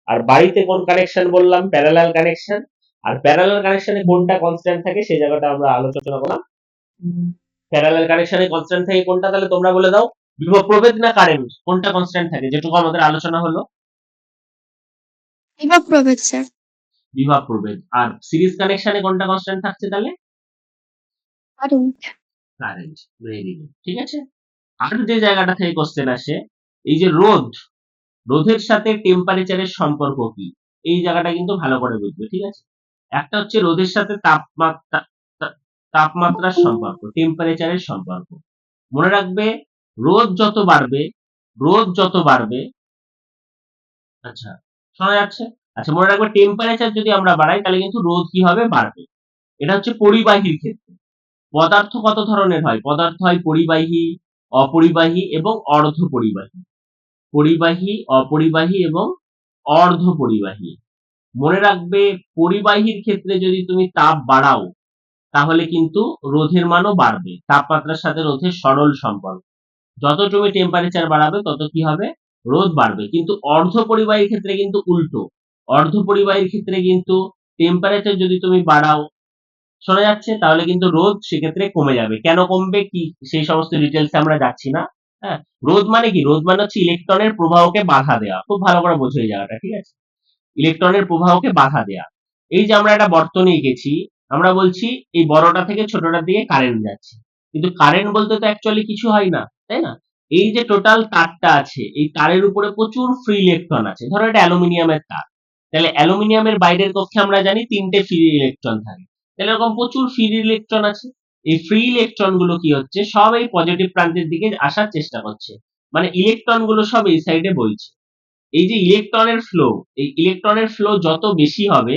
আর বাড়িতে কোন কানেকশন বললাম, প্যারালাল কানেকশন। আর প্যারালাল কানেকশনে কোনটা কনস্ট্যান্ট থাকে সেই জায়গাটা আমরা আলোচনা করলাম। প্যারালাল কানেকশনে কনস্ট্যান্ট থাকে কোনটা, তাহলে তোমরা বলে দাও, বিভব প্রভেদ না কারেন্ট, কোনটা কনস্ট্যান্ট থাকে, যেটুকু আমাদের আলোচনা হলো?
বিভব প্রভেদ স্যার।
বিভব প্রভেদ। আর সিরিজ কানেকশনে কোনটা কনস্ট্যান্ট থাকছে তাহলে? কারেন্ট। ভেরি গুড, ঠিক আছে। আর যে জায়গাটা থেকে কোশ্চেন আসে, এই যে রোধের সাথে টেম্পারেচারের সম্পর্ক কি, এই জায়গাটা কিন্তু ভালো করে বুঝবে, ঠিক আছে। একটা হচ্ছে রোধের সাথে তাপমাত্রার সম্পর্ক, টেম্পারেচারের সম্পর্ক। মনে রাখবে, রোধ যত বাড়বে, আচ্ছা শোনা যাচ্ছে, আচ্ছা মনে রাখবে, টেম্পারেচার যদি আমরা বাড়াই, তাহলে কিন্তু রোধ কি হবে, বাড়বে। এটা হচ্ছে পরিবাহীর ক্ষেত্রে। পদার্থ কত ধরনের হয়, পদার্থ হয় পরিবাহী, অপরিবাহী এবং অর্ধপরিবাহী। পরিবাহী, অপরিবাহী এবং অর্ধপরিবাহী। মনে রাখবে, পরিবাহীর ক্ষেত্রে যদি তুমি তাপ বাড়াও, তাহলে কিন্তু রোধের মানও বাড়বে। তাপমাত্রার সাথে রোধের সরল সম্পর্ক, যত তুমি টেম্পারেচার বাড়াবে তত কি হবে, রোধ বাড়বে। কিন্তু অর্ধপরিবাহীর ক্ষেত্রে কিন্তু উল্টো। অর্ধপরিবাহীর ক্ষেত্রে কিন্তু টেম্পারেচার যদি তুমি বাড়াও, শোনা যাচ্ছে, তাহলে কিন্তু রোধ সেক্ষেত্রে কমে যাবে। কেন কমবে, কি সেই সমস্ত ডিটেইলসে আমরা যাচ্ছি না। হ্যাঁ, রোধ মানে কি, রোধ মানে হচ্ছে ইলেকট্রনের প্রবাহকে বাধা দেওয়া। খুব ভালো করে বোঝো এই জায়গাটা, ঠিক আছে। ইলেকট্রনের প্রবাহকে বাধা দেওয়া। এই যে আমরা একটা বর্তনী এঁকেছি, আমরা বলছি এই বড়টা থেকে ছোটটার দিকে কারেন্ট যাচ্ছে, কিন্তু কারেন্ট বলতে তো অ্যাকচুয়ালি কিছু হয় না, তাই না। এই যে টোটাল তারটা আছে, এই তারের উপরে প্রচুর ফ্রি ইলেকট্রন আছে। ধরো এটা অ্যালুমিনিয়ামের তার, তাহলে অ্যালুমিনিয়ামের বাইরের কক্ষে আমরা জানি 3টে ফ্রি ইলেকট্রন থাকে, তাহলে এরকম প্রচুর ফ্রি ইলেকট্রন আছে। এই ফ্রি ইলেকট্রন গুলো কি হচ্ছে, সব এই পজিটিভ প্রান্তের দিকে আসার চেষ্টা করছে, মানে ইলেকট্রন গুলো সব এই সাইডে বইছে। এই যে ইলেকট্রনের ফ্লো, এই ইলেকট্রনের ফ্লো যত বেশি হবে,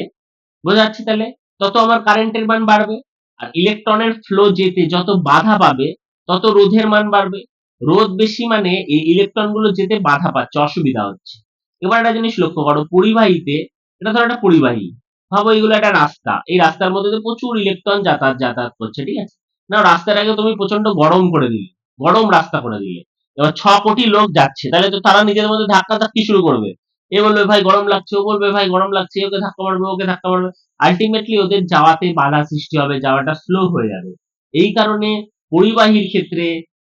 বোঝা যাচ্ছে তাহলে, তত আমার কারেন্টের মান বাড়বে। আর ইলেকট্রনের ফ্লো যেতে যত বাধা পাবে, তত রোধের মান বাড়বে। রোধ বেশি মানে এই ইলেকট্রন গুলো যেতে বাধা পাচ্ছে, অসুবিধা হচ্ছে। এবার একটা জিনিস লক্ষ্য করো, পরিবাহীতে, এটা ধরো একটা পরিবাহী, ভাবো এগুলো একটা রাস্তা, এই রাস্তার মধ্যে দিয়ে প্রচুর ইলেকট্রন যাতায়াত করছে, ঠিক আছে। না, রাস্তাটাকে তুমি প্রচন্ড গরম করে দিলে, গরম রাস্তা করে দিলে, এবার 6 কোটি লোক যাচ্ছে, তাহলে তো তারা নিজেদের মধ্যে ধাক্কাধাক্কি শুরু করবে। এ বলবে ভাই গরম লাগছে, ও বলবে ভাই গরম লাগছে, ওকে ধাক্কা মারবে, ওকে ধাক্কা মারবে। আলটিমেটলি ওদের যাওয়াতে বাধা সৃষ্টি হবে, যাওয়াটা স্লো হয়ে যাবে। এই কারণে পরিবাহীর ক্ষেত্রে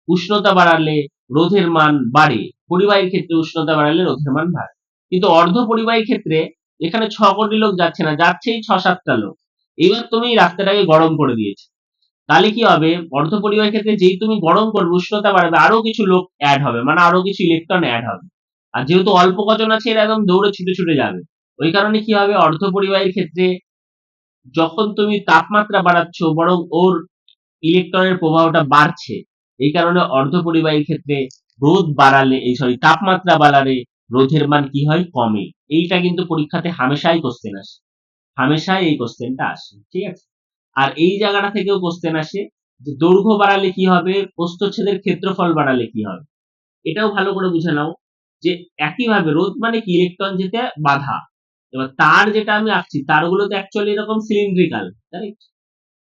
উষ্ণতা বাড়ালে রোধের মান বাড়ে, পরিবাহীর ক্ষেত্রে উষ্ণতা বাড়ালে রোধের মান বাড়ে। কিন্তু অর্ধ পরিবাহীর ক্ষেত্রে এখানে 6 কোটি লোক যাচ্ছে না, যাচ্ছেই 6-7টা লোক। এবার তুমি রাস্তাটাকে গরম করে দিয়েছো, তাহলে কি হবে, অর্ধ পরিবাহীর ক্ষেত্রে যেই তুমি গরম করবে, উষ্ণতা বাড়বে, আরো কিছু লোক অ্যাড হবে, মানে আরো কিছু ইলেকট্রন অ্যাড হবে। আর যেহেতু অল্প কজন আছে, এরা একদম দৌড়ে ছুটে ছুটে যাবে। ওই কারণে কি হবে, অর্ধ পরিবাহীর ক্ষেত্রে যখন তুমি তাপমাত্রা বাড়াচ্ছ, বরং ওর ইলেকট্রনের প্রবাহটা বাড়ছে। এই কারণে অর্ধ পরিবাহীর ক্ষেত্রে রোধ বাড়ালে, এই সরি তাপমাত্রা বাড়ালে রোধের মান কি হয়, কমে। এইটা কিন্তু পরীক্ষাতে হামেশাই কোশ্চেন আসে, হামেশাই এই কোশ্চেনটা আসে, ঠিক আছে। আর এই জায়গাটা থেকেও কোশ্চেন আসে যে দৈর্ঘ্য বাড়ালে কি হবে, প্রস্থচ্ছেদের ক্ষেত্রফল বাড়ালে কি হবে। এটাও ভালো করে বুঝে নাও যে একইভাবে রোধ মানে কি, ইলেকট্রন যেতে বাধা। এবার তার যেটা আমি আঁকছি, তারগুলো তো অ্যাকচুয়ালি এরকম সিলিন্ড্রিক্যাল, রাইট।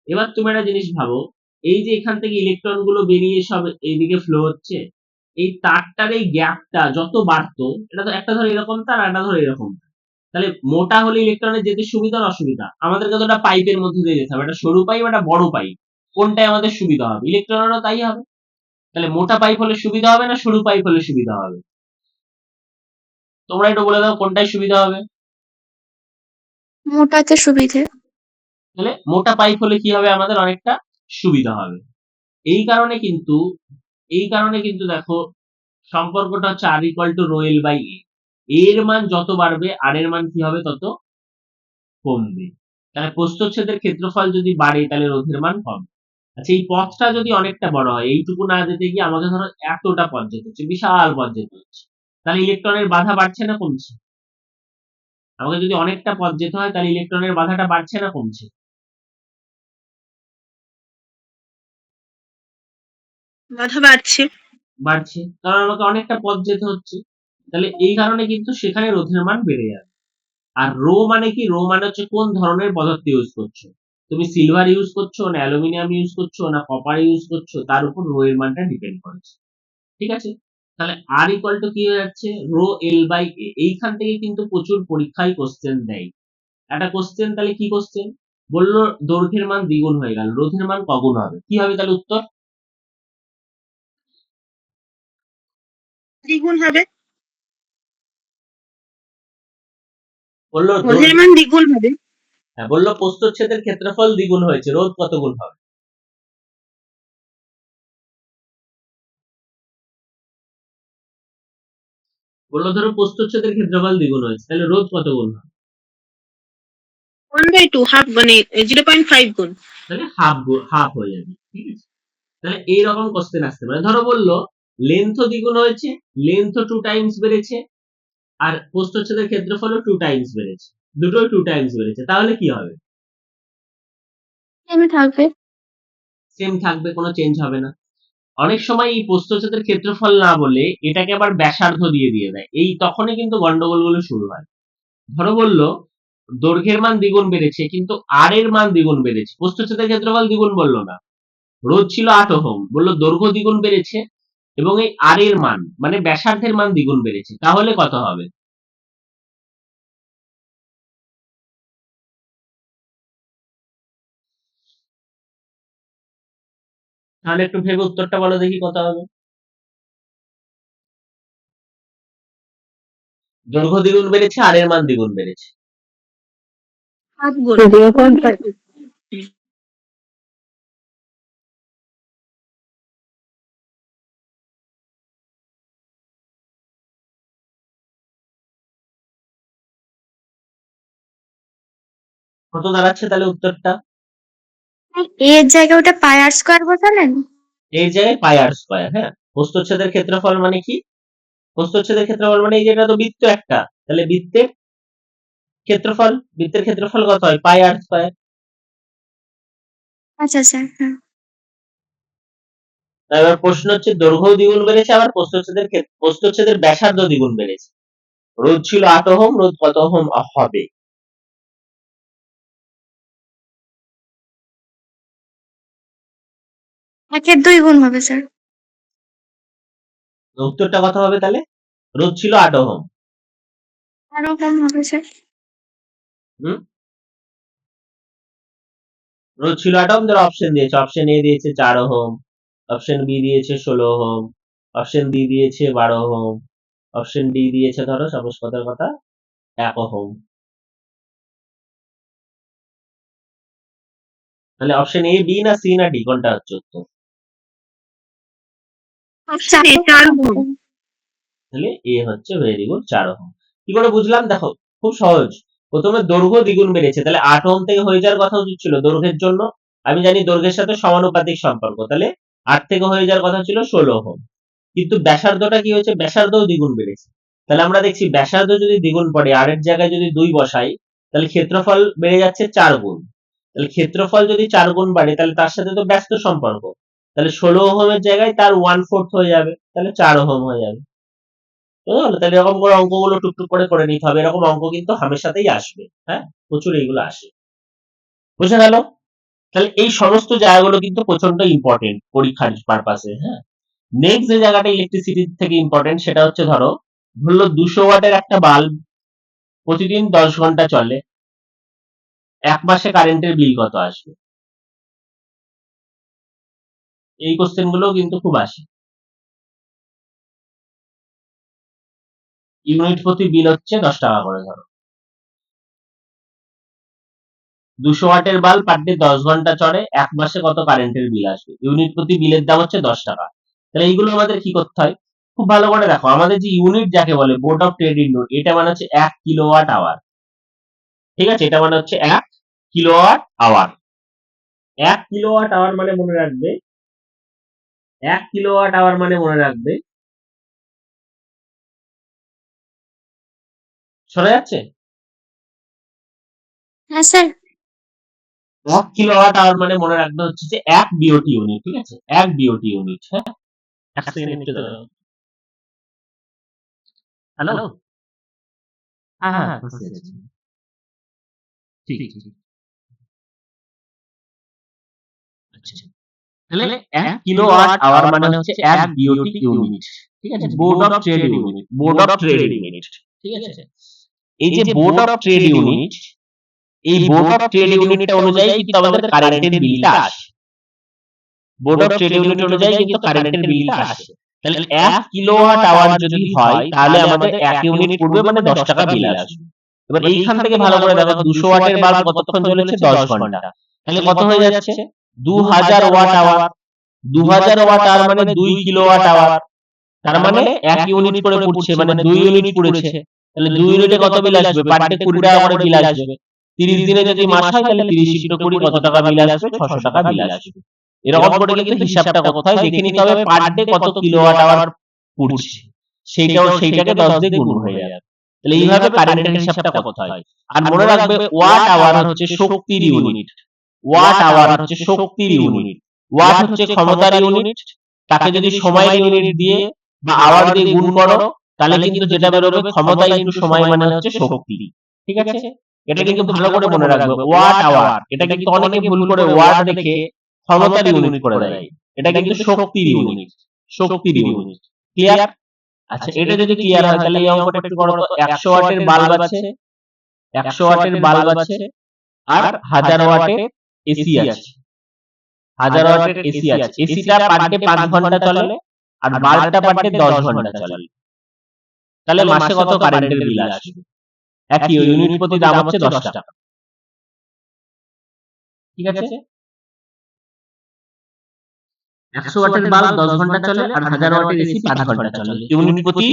এবার তুমি একটা জিনিস ভাবো, এই যে এখান থেকে ইলেকট্রন গুলো বেরিয়ে সব এইদিকে ফ্লো হচ্ছে, এই তারটার এই গ্যাপটা যত বাড়তো, এটা তো একটা ধর এরকম তার, একটা ধর এরকম তার। তাহলে মোটা হলে ইলেকট্রনের যেতে সুবিধা না অসুবিধা, আমাদেরকে তো একটা পাইপের মধ্যে দিয়ে যেতে হবে, একটা সরু পাইপ, একটা বড় পাইপ, কোনটায় আমাদের সুবিধা হবে, ইলেকট্রনেরও তাই হবে। তাহলে মোটা পাইপ হলে সুবিধা হবে না সরু পাইপ হলে সুবিধা হবে, তোমরা একটু বলে দাও কোনটায় সুবিধা হবে।
মোটাতে সুবিধে।
তাহলে মোটা পাইপ হলে কি হবে, আমাদের অনেকটা সুবিধা হবে। এই কারণে কিন্তু, এই কারণে কিন্তু দেখো সম্পর্কটা হচ্ছে আর equal to rho L by A. এর মান যত বাড়বে আর এর মান কি হবে, তত কমবে। তাহলে প্রস্থচ্ছেদের ক্ষেত্রফল যদি বাড়ে, তাহলে রোধের মান কমবে। আচ্ছা, এই পথটা যদি অনেকটা বড় হয়, এইটুকু না যেতে গিয়ে আমাকে ধরো এতটা পথ যেতে হচ্ছে, বিশাল পথ যেতে হচ্ছে, তাহলে ইলেকট্রনের বাধা বাড়ছে না কমছে। আমাকে যদি অনেকটা পথ যেতে হয়, তাহলে ইলেকট্রনের বাধাটা বাড়ছে না কমছে।
বাধা বাড়ছে।
বাড়ছে, কারণ আমাকে অনেকটা পথ যেতে হচ্ছে। তাহলে এই কারণে কিন্তু সেখানে রোধের মান বেড়ে যাবে। আর রো মানে কি, রো মানে হচ্ছে কোন ধরনের পদার্থ ইউজ করছো, তুমি সিলভার ইউজ করছো না অ্যালুমিনিয়াম ইউজ করছো না কপার ইউজ করছো, তার উপর রো এর মানটা ডিপেন্ড করছে, ঠিক আছে। তাহলে আর ইকুয়াল টু কি হয়ে যাচ্ছে, রো এল বাই এ। এইখান থেকে কিন্তু প্রচুর পরীক্ষায় কোশ্চেন দেয়। একটা কোশ্চেন, তাহলে কি কোশ্চেন বললো, দৈর্ঘ্যের মান দ্বিগুণ হয়ে গেল, রোধের মান কগুণ হবে, কি হবে তাহলে উত্তর,
দ্বিগুণ হবে।
বললো
রোধের মান দ্বিগুণ হবে।
হ্যাঁ, বললো প্রস্থচ্ছেদের ক্ষেত্রফল দ্বিগুণ হয়েছে, রোধ কত গুণ হবে। বললো ধরো প্রস্থচ্ছেদের ক্ষেত্রফল দ্বিগুণ হয়েছে, তাহলে রোধ কত গুণ হবে,
1/2, হাফ, মানে 0.5 গুণ।
তাহলে হাফ হয়ে যাবে, ঠিক আছে। তাহলে এইরকম কোশ্চেন আসতে পারে। ধরো বললো লেন্থ দ্বিগুণ হয়েছে, লেন্থ 2 টাইমস বেড়েছে, আর প্রস্থচ্ছেদের ক্ষেত্রফলও 2 টাইমস বেড়েছে, দুটোই 2 টাইমস বেড়েছে, তাহলে কি হবে,
এমনি থাকবে।
সেম থাকবে, কোনো চেঞ্জ হবে না। অনেক সময় এই প্রস্থচ্ছেদের ক্ষেত্রফল না বলে এটাকে আবার ব্যাসার্ধ দিয়ে দেয়, এই তখনই কিন্তু গন্ডগোলগুলো শুরু হয়। ধরো বললো দৈর্ঘ্যের মান দ্বিগুণ বেড়েছে, কিন্তু আর এর মান দ্বিগুণ বেড়েছে, প্রস্থচ্ছেদের ক্ষেত্রফল দ্বিগুণ বললো না, রোধ ছিল 8 ওহম, বললো দৈর্ঘ্য দ্বিগুণ বেড়েছে এবং এই আর এর মান মানে ব্যাসার্ধের মান দ্বিগুণ বেড়েছে, তাহলে কত হবে, তাহলে একটু ভেবে উত্তরটা বলো দেখি কত হবে। দৈর্ঘ্য দ্বিগুণ বেড়েছে, আর এর মান দ্বিগুণ বেড়েছে,
হাফ গুণ।
0.5।
কত দাঁড়াচ্ছে তাহলে উত্তরটা?
এর জায়গায় ওটা পাই আর স্কোয়ার বসালেন?
এই জায়গায় পাই আর স্কয়ার। হ্যাঁ, প্রস্থচ্ছেদের ক্ষেত্রফল মানে কি? প্রস্থচ্ছেদের ক্ষেত্রফল মানে এই যে এটা তো বৃত্ত একটা, তাহলে বৃত্তের ক্ষেত্রফল কত হয়? পাই আর স্কয়ার।
আচ্ছা স্যার, হ্যাঁ।
এবার প্রশ্ন হচ্ছে দৈর্ঘ্য দ্বিগুণ বেড়েছে, আবার প্রস্থচ্ছেদের ব্যাসার্ধ দ্বিগুণ বেড়েছে। রোধ ছিল 8 ওহম, রোধ কত ওহম হবে?
একের 2 গুণ হবে স্যার।
উত্তরটা কত হবে তাহলে? রোধ ছিল 8 ওহম।
আরো কম হবে স্যার।
হুম, রোধ ছিল 8 ওহম, ধরো অপশন দিয়েছে, অপশন এ দিয়েছে 4 ওহম, অপশন বি দিয়েছে 16 ওহম, অপশন ডি দিয়েছে 12 ওহম, অপশন ডি দিয়েছে ধরো সাপোজ কথার কথা 1 ওহম। তাহলে অপশন এ, বি না সি না ডি, কোনটা হচ্ছে উত্তর?
অপশন এ 4 গুণ।
তাহলে এ হচ্ছে ভেরি গুড, 4 ওহম। কি করে বুঝলাম? দেখো, খুব সহজ। প্রথমে দৈর্ঘ্য দ্বিগুণ বেড়েছে, তাহলে 8 ওহম থেকে হয়ে যাওয়ার কথা উচিত ছিল দৈর্ঘ্যের জন্য। আমি জানি দৈর্ঘ্যের সাথে সমানুপাতিক সম্পর্ক, তাহলে 8 থেকে হয়ে যাওয়ার কথা ছিল 16 ওহম। কিন্তু ব্যাসার্ধটা কি হয়েছে? ব্যাসার্ধও দ্বিগুণ বেড়েছে। তাহলে আমরা দেখছি ব্যাসার্ধ যদি দ্বিগুণ পড়ে, আর এর জায়গায় যদি 2 বসাই, তাহলে ক্ষেত্রফল বেড়ে যাচ্ছে 4 গুণ। তাহলে ক্ষেত্রফল যদি 4 গুণ বাড়ে, তাহলে তার সাথে তো ব্যস্ত সম্পর্ক। তাহলে 16 ওহমের জায়গায় তার 1/4 হয়ে যাবে, তাহলে 4 ওহম হয়ে যাবে। বুঝতে পারলে? তাহলে এরকম করে অঙ্কগুলো টুকটুক করে নিতে হবে। এরকম অঙ্ক কিন্তু হামেশাতেই আসবে। হ্যাঁ, প্রচুর এইগুলো আসে। বুঝে গেল? তাহলে এই সমস্ত জায়গাগুলো কিন্তু প্রচন্ড ইম্পর্টেন্ট পরীক্ষার পারপাসে। হ্যাঁ, নেক্সট যে জায়গাটা ইলেকট্রিসিটি থেকে ইম্পর্টেন্ট সেটা হচ্ছে ধরো 200 ওয়াটের একটা বাল্ব প্রতিদিন 10 ঘন্টা চলে, 1 মাসে কারেন্টের বিল কত আসবে? এই কোশ্চেন গুলোও কিন্তু খুব আসে। ইউনিট প্রতি বিল হচ্ছে 10 টাকা করে ধরো। 200 ওয়াটের বাল্ব পার ডে 10 ঘন্টা চলে, 1 মাসে কত কারেন্টের বিল আসবে? ইউনিট প্রতি বিলের দাম হচ্ছে 10 টাকা। তাহলে এইগুলো আমাদের কি করতে হয়? খুব ভালো করে দেখো, আমাদের যে ইউনিট যাকে বলে বোর্ড অফ ট্রেড ইউনিট, এটা মানে হচ্ছে 1 কিলোওয়াট আওয়ার। ঠিক আছে, এটা মানে হচ্ছে 1 কিলোওয়াট আওয়ার। 1 কিলোওয়াট আওয়ার মানে মনে রাখবে, 1 কিলোওয়াট আওয়ার মানে মনে রাখবে, শোনা যাচ্ছে?
হ্যাঁ স্যার।
1 কিলোওয়াট আওয়ার মানে মনে রাখবে হচ্ছে যে 1 বিওটি ইউনিট। ঠিক আছে, 1 বিওটি ইউনিট। হ্যাঁ, এক সেকেন্ড একটু দাঁড়াও। হ্যালো, হ্যাঁ হ্যাঁ হ্যাঁ, বুঝতে পেরেছি। ঠিক ঠিক। আচ্ছা, তাহলে 1 কিলোওয়াট আওয়ার মানে হচ্ছে 1 বিওটি ইউনিট। ঠিক আছে, board of trade unit, board of trade unit. ঠিক আছে, এই যে বোর্ড অফ ট্রেড ইউনিট, এই বোর্ড অফ ট্রেড ইউনিটটা অনুযায়ী কিন্তু আমাদের কারেন্টের বিলটা আসে। বোর্ড অফ ট্রেড ইউনিট অনুযায়ী কিন্তু কারেন্টের বিলটা আসে। তাহলে 1 কিলোওয়াট আওয়ার যদি হয়, তাহলে আমাদের 1 ইউনিট পড়বে মানে 10 টাকা বিল আসবে। এবার এইখান থেকে ভালো করে দেখো, 200 ওয়াটের বাল্ব কতক্ষণ জ্বলেছে? 10 ঘন্টা। তাহলে কত হয়ে যাচ্ছে? 2000 ওয়াট আওয়ার। 2000 ওয়াট আওয়ার মানে 2 কিলোওয়াট আওয়ার। তার মানে 1 ইউনিট করে পড়ছে, মানে 2 ইউনিট পড়েছে। তাহলে 2 ইউনিটে কত বিল আসবে? পার ডে 20 টাকা করে বিল আসবে। 30 দিনে যদি মাস হয়, তাহলে 30 ইনটু 20 কত টাকা বিল আসবে? 600 টাকা বিল আসবে। এরকম করে কিন্তু হিসাবটা করতে হয়, দেখে নিতে হবে পার ডে কত কিলোওয়াট আওয়ার পড়ছে। সেইটাকে 10 দিয়ে গুণ হয়ে যাবে। তাহলে এইভাবে কারেন্টের হিসাবটা করতে হয়। আর মনে রাখবে, ওয়াট আওয়ার হচ্ছে শক্তির ইউনিট। ওয়াট আওয়ার হচ্ছে শক্তির ইউনিট। ওয়াট হচ্ছে ক্ষমতার ইউনিট। তাকে যদি সময়ের ইউনিট দিয়ে বা আওয়ার দিয়ে গুণ করো, তাহলে কিন্তু যেটা বেরোবে ক্ষমতা ইনটু সময় মানে হচ্ছে শক্তি। ঠিক আছে, এটা কিন্তু ভালো করে মনে রাখবে। ওয়াট আওয়ার, এটা কিন্তু অনেকে ভুল করে ওয়াট দেখে ক্ষমতার ইউনিট করে দেয়। এটা কিন্তু শক্তির ইউনিট, শক্তির ইউনিট। ক্লিয়ার? আচ্ছা, এটা যদি ক্লিয়ার হয়, তাহলে এই অঙ্কটা একটু করো তো। 100 ওয়াটের বাল্ব আছে, 100 ওয়াটের বাল্ব আছে, আর 1000 ওয়াটের এসি আছে। 1000 ওয়াটের এসি আছে। এসিটা পার ডে 5 ঘন্টা চলে, আর বাল্বটা পার ডে 10 ঘন্টা চলে। তাহলে মাসে কত কারেন্টের বিল আসবে? একই, ইউনিট প্রতি দাম হচ্ছে 10 টাকা। ঠিক আছে, 100 ওয়াটের বাল্ব 10 ঘন্টা চলে, আর 1000 ওয়াটের এসি 5 ঘন্টা চলে। ইউনিট প্রতি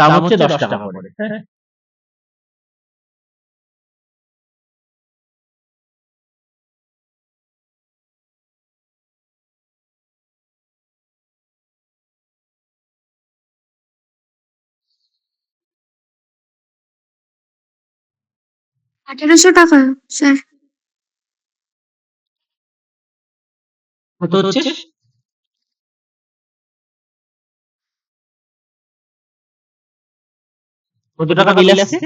দাম হচ্ছে 10 টাকা করে। হ্যাঁ,
1800 টাকা স্যার।
কত হচ্ছে? কত টাকা বিল আসছে?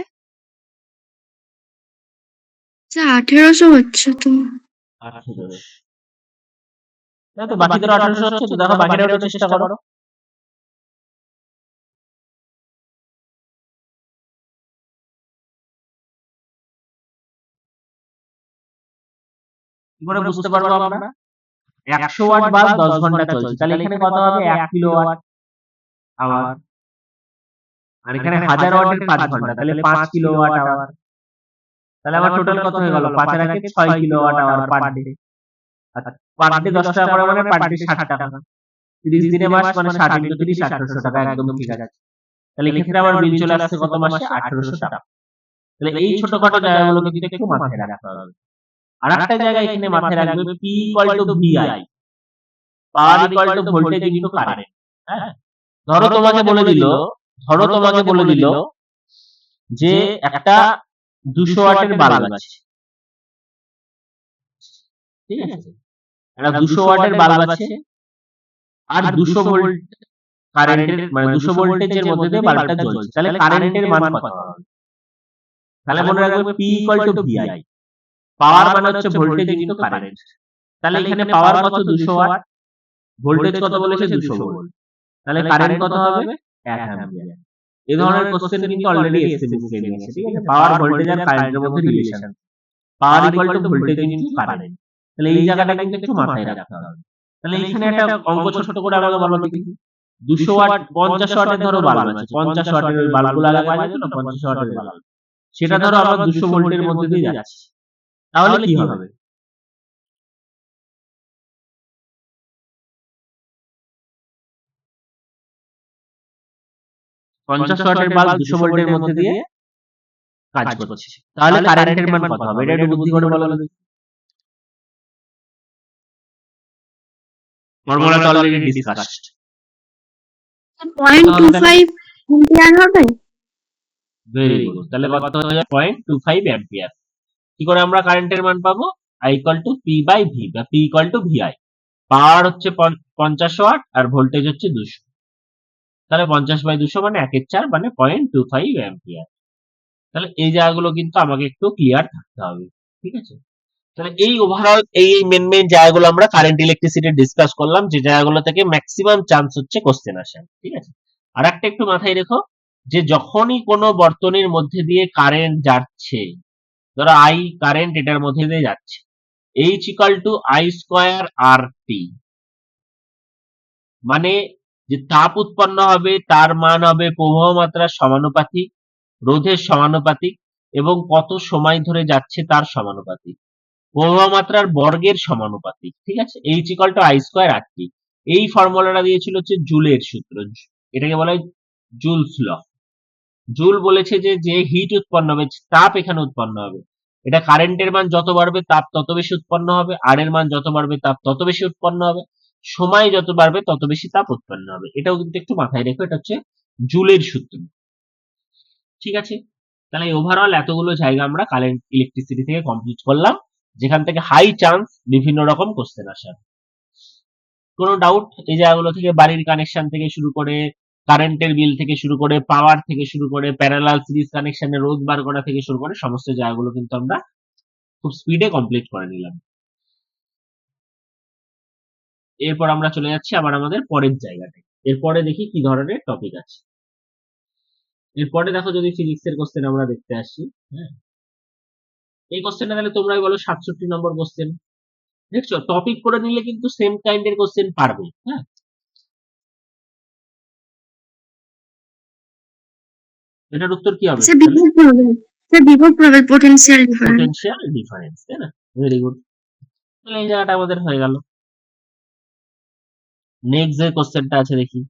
স্যার 1800 হচ্ছে তো।
1800। না তো বাকিদেরও 1800 হচ্ছে তো, দেখো বাকিটা ওঠার চেষ্টা করো। কি করে বুঝতে পারবো আমরা? 100 ওয়াট বাল্ব 10 ঘন্টা চলছে, তাহলে এখানে কত হবে? 1 কিলোওয়াট আওয়ার। আর এখানে 1000 ওয়াটের 5 ঘন্টা, তাহলে 5 কিলোওয়াট আওয়ার। তাহলে আমার টোটাল কত হয়ে গেল? 5 এর আগে 6 কিলোওয়াট আওয়ার পার ডে। আচ্ছা, পার ডে 10 টাকা করে মানে পার ডে 60 টাকা। 30 দিনে মাস মানে 60 ইন্টু 30 1800 টাকা, একদম ঠিক আছে। তাহলে এক্ষেত্রে আমার বিল চলে আসছে কত মাসে? 1800 টাকা। তাহলে এই ছোটখাটো জায়গাগুলো কিন্তু একটু মাথায় রাখতে হবে। আর একটা জায়গা এখানে মাথায় রাখবে, P equal to VI, power equal to voltage into current. হ্যাঁ, ধরো তোমাকে বলে দিল যে একটা 200 ওয়াটের বাল্ব আছে, ঠিক আছে? একটা 200 ওয়াটের বাল্ব আছে আর 200 ভোল্ট কারেন্টের, মানে 200 ভোল্টেজের মধ্যে দিয়ে বাল্বটা জ্বলছে, তাহলে কারেন্টের মান কত হবে? তাহলে মনে রাখবে P ইকুয়াল টু VI, পাওয়ার মানে হচ্ছে ভোল্টেজ ইনটু কারেন্ট। তাহলে এখানে পাওয়ার কত? 200 ওয়াট, ভোল্টেজ কত বলেছে? 200 ভোল্ট, তাহলে কারেন্ট কত হবে? 1 অ্যাম্পিয়ার। এই ধরনের কোশ্চেন কিন্তু অলরেডি এসএসসি নিয়েছে, ঠিক আছে? পাওয়ার, ভোল্টেজ আর কারেন্টের মধ্যে relation, power equal to voltage into current. তাহলে এই জায়গাটা কিন্তু একটু মাথায় রাখতে হবে। তাহলে এখানে একটা অঙ্ক ছোট করে আমাকে বলো দেখি, 200 ওয়াট 50 ওয়াটের ধরো বাল্ব আছে, 50 ওয়াটের ওই বাল্বগুলো আগে পাওয়া যেত না, 50 ওয়াটের বাল্ব, সেটা ধরো আমরা 200 ভোল্টের মধ্যে দিয়ে যাচ্ছি, তাহলে কি হবে? পঞ্চাশ ওয়াটের বাল্ব 200 ভোল্টের মধ্যে দিয়ে কাজ করছে, তাহলে কারেন্টের মান কত হবে? এটা একটু বুদ্ধি করে বলো দেখি। ফর্মুলাটা অলরেডি ডিসকাসড।
0.25 অ্যাম্পিয়ার হবে।
ভেরি গুড, তাহলে কত হয়ে যায়? 0.25 অ্যাম্পিয়ার। কি করে আমরা কারেন্টের মান পাবো? I equal to P by V, বা P equal to VI। Power হচ্ছে 50 ওয়াট আর ভোল্টেজ হচ্ছে 200, তাহলে 50 বাই 200 মানে 1/4 মানে 0.25 অ্যাম্পিয়ার। তাহলে এই জায়গাগুলো কিন্তু আমাকে একটু ক্লিয়ার থাকতে হবে, ঠিক আছে? তাহলে এই ওভারঅল এই মেন জায়গাগুলো আমরা কারেন্ট ইলেকট্রিসিটি ডিসকাস করলাম, যে জায়গাগুলো থেকে ম্যাক্সিমাম চান্স হচ্ছে কোশ্চেন আসার, ঠিক আছে? আর একটা একটু মাথায় রেখো, যে যখনই কোনো বর্তনীর মধ্যে দিয়ে কারেন্ট যাচ্ছে, ধরো আই কারেন্ট এটার মধ্যে দিয়ে যাচ্ছে, H equal to I square RT, মানে যে তাপ উৎপন্ন হবে তার মান হবে প্রবাহ মাত্রার সমানুপাতিক, রোধের সমানুপাতিক এবং কত সময় ধরে যাচ্ছে তার সমানুপাতিক, প্রবাহ মাত্রার বর্গের সমানুপাতিক, ঠিক আছে? H equal to I square RT। এই ফর্মুলাটা দিয়েছিল হচ্ছে জুলের সূত্র, এটাকে বলা হয় জুলস ল। জুল বলেছে যে যে হিট উৎপন্ন হবে, তাপ এখানে উৎপন্ন হবে, এটা কারেন্টের মান যত বাড়বে তাপ তত বেশি উৎপন্ন হবে, আর এর মান যত বাড়বে তাপ তত বেশি উৎপন্ন হবে, সময় যত বাড়বে তত বেশি তাপ উৎপন্ন হবে। এটাও কিন্তু একটু মাথায় রেখো, এটা হচ্ছে জুলের সূত্র, ঠিক আছে? তাহলে ওভারঅল এতগুলো জায়গা আমরা কারেন্ট ইলেকট্রিসিটি থেকে কমপ্লিট করলাম, যেখান থেকে হাই চান্স বিভিন্ন রকম কোশ্চেন আসার। কোনো ডাউট? এই জায়গাগুলো থেকে বাড়ির কানেকশন থেকে শুরু করে, কারেন্টের বিল থেকে শুরু করে, পাওয়ার থেকে শুরু করে, প্যারালাল সিরিজ কানেকশনের রোধ বার করা থেকে শুরু করে সমস্ত জায়গাগুলো কিন্তু আমরা খুব স্পিডে কমপ্লিট করে নিলাম। এরপর আমরা চলে যাচ্ছি আবার আমাদের পরের জায়গাতে। এরপরে দেখি কি ধরনের টপিক আছে। এরপরে দেখো, যদি ফিজিক্স এর কোশ্চেন আমরা দেখতে আসি, হ্যাঁ, এই কোশ্চেনটা তাহলে তোমরাই বলো, 67 নম্বর কোশ্চেন। দেখছো, টপিক করে নিলে কিন্তু সেম কাইন্ডের কোশ্চেন পারবে। হ্যাঁ, এটার উত্তর কি হবে?
স্যার বিভব প্রবাল। স্যার বিভব প্রবাল পোটেনশিয়াল ডিফারেন্স।
পোটেনশিয়াল ডিফারেন্স, তাই না? ভেরি গুড, তাহলে এই জায়গাটা আমাদের হয়ে গেল। নেক্সট যে কোশ্চেনটা আছে দেখি।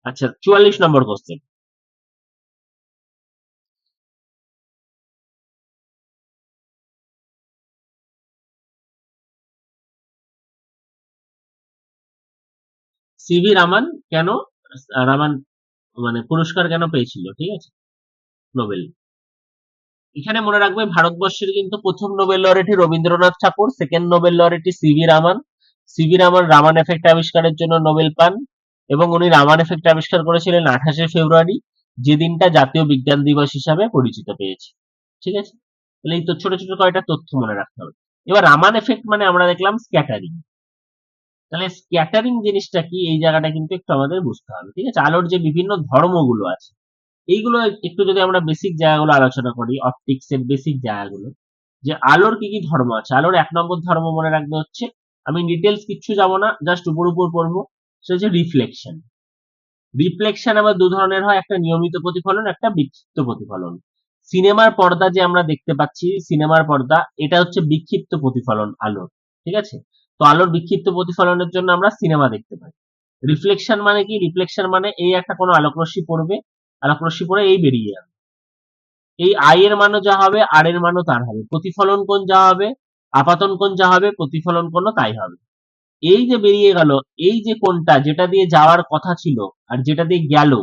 আচ্ছা, 44 নম্বর কোশ্চেন। সিভি রামান কেন, রামান মানে পুরস্কার কেন পেয়েছিল, ঠিক আছে, নোবেল? এখানে মনে রাখবে ভারতবর্ষের কিন্তু প্রথম Nobel laureate Rabindranath Thakur, second Nobel laureate CV Raman. CV Raman Raman effect আবিষ্কারের জন্য নোবেল পান এবং উনি রামান এফেক্ট আবিষ্কার করেছিলেন 28শে ফেব্রুয়ারি, যে দিনটা জাতীয় বিজ্ঞান দিবস হিসাবে পরিচিত পেয়েছে। ঠিক আছে, তাহলে এই তো ছোট ছোট কয়টা তথ্য মনে রাখতে হবে। এবার রামান এফেক্ট মানে আমরা দেখলাম স্ক্যাটারিং। তাহলে স্ক্যাটারিং জিনিসটা কি, এই জায়গাটা কিন্তু একটু আমাদের বুঝতে হবে। ঠিক আছে, আলোর যে বিভিন্ন ধর্মগুলো আছে এইগুলো একটু যদি আমরা বেসিক জায়গাগুলো আলোচনা করি, অপটিক্স এর বেসিক জায়গাগুলো, যে আলোর কি কি ধর্ম আছে। আলোর 1 নম্বর ধর্ম মনে রাখবে হচ্ছে, আমি ডিটেলস কিচ্ছু যাবো না, জাস্ট উপর উপর পড়বো, সেটা হচ্ছে রিফ্লেকশন। রিফ্লেকশন আবার দু ধরনের হয়, একটা নিয়মিত প্রতিফলন, একটা বিক্ষিপ্ত প্রতিফলন। সিনেমার পর্দা যে আমরা দেখতে পাচ্ছি, সিনেমার পর্দা, এটা হচ্ছে বিক্ষিপ্ত প্রতিফলন আলোর। ঠিক আছে, তো আলোর বিক্ষিপ্ত প্রতিফলনের জন্য আমরা সিনেমা দেখতে পাই। রিফ্লেকশন মানে কি, রিফ্লেকশন মানে এই একটা কোনো আলোকরশ্মি পড়বে, আলোকরশ্মি পড়ে এই বেরিয়ে যাবে, এই আই এর মানও যা হবে আর এর মানও তার হবে, প্রতিফলন কোণ যা হবে আপাতন কোণ যা হবে প্রতিফলন কোণও তাই হবে। এই যে বেরিয়ে গেল, এই যে কোণটা যেটা দিয়ে যাওয়ার কথা ছিল আর যেটা দিয়ে গেল,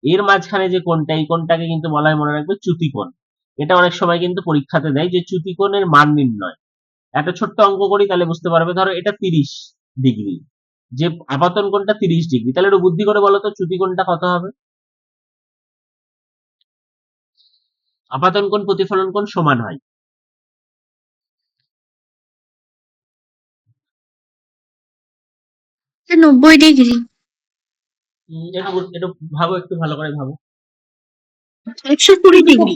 এর মাঝখানে যে কোণটা, এই কোণটাকে কিন্তু বলা হয়, মনে রাখবে, চ্যুতিকোণ। এটা অনেক সময় কিন্তু পরীক্ষাতে দেয় যে চ্যুতিকোণের মান নির্ণয়। একটা ছোট্ট অঙ্ক করি তাহলে বুঝতে পারবে। ধরো এটা 30 ডিগ্রি, যে আপাতন কোণটা 30 ডিগ্রি, তাহলে একটু বুদ্ধি করে বলো তো চ্যুতিকোণটা কত হবে। আপাতন কোণ প্রতিফলন কোণ সমান হয়।
90 ডিগ্রি।
একটু ভাবো, একটু ভালো করে ভাবো।
120 ডিগ্রি।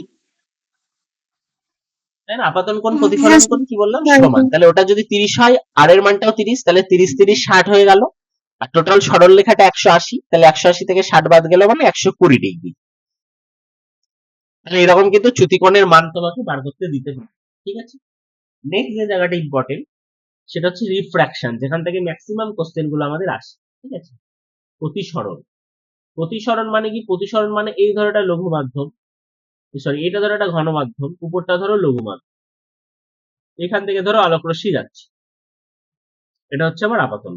তাই না, আপাতন কোণ প্রতিফলন কোণ কি বললাম সমান, তাহলে ওটা যদি 30 হয় আর এর মানটাও 30, তাহলে 30 30 60 হয়ে গেল, আর টোটাল সরল রেখাটা 180, তাহলে 180 থেকে 60 বাদ গেল মানে 120 ডিগ্রি। তাহলে এরকম কিন্তু চ্যুতিকোণের মান তোমাকে বার করতে দিতে হবে। ঠিক আছে, নেক্সট যে জায়গাটা ইম্পর্টেন্ট সেটা হচ্ছে রিফ্র্যাকশন, যেখান থেকে ম্যাক্সিমাম কোশ্চেন গুলো আমাদের আসে। ঠিক আছে, প্রতিসরণ। প্রতিসরণ মানে কি, প্রতিসরণ মানে এই ধরো একটা লঘু মাধ্যম, সরি এটা ধরো একটা ঘন মাধ্যম, উপরটা ধরো লঘু মাধ্যম, এখান থেকে ধরো আলোক রশ্মি যাচ্ছে, এটা হচ্ছে আমার আপাতন।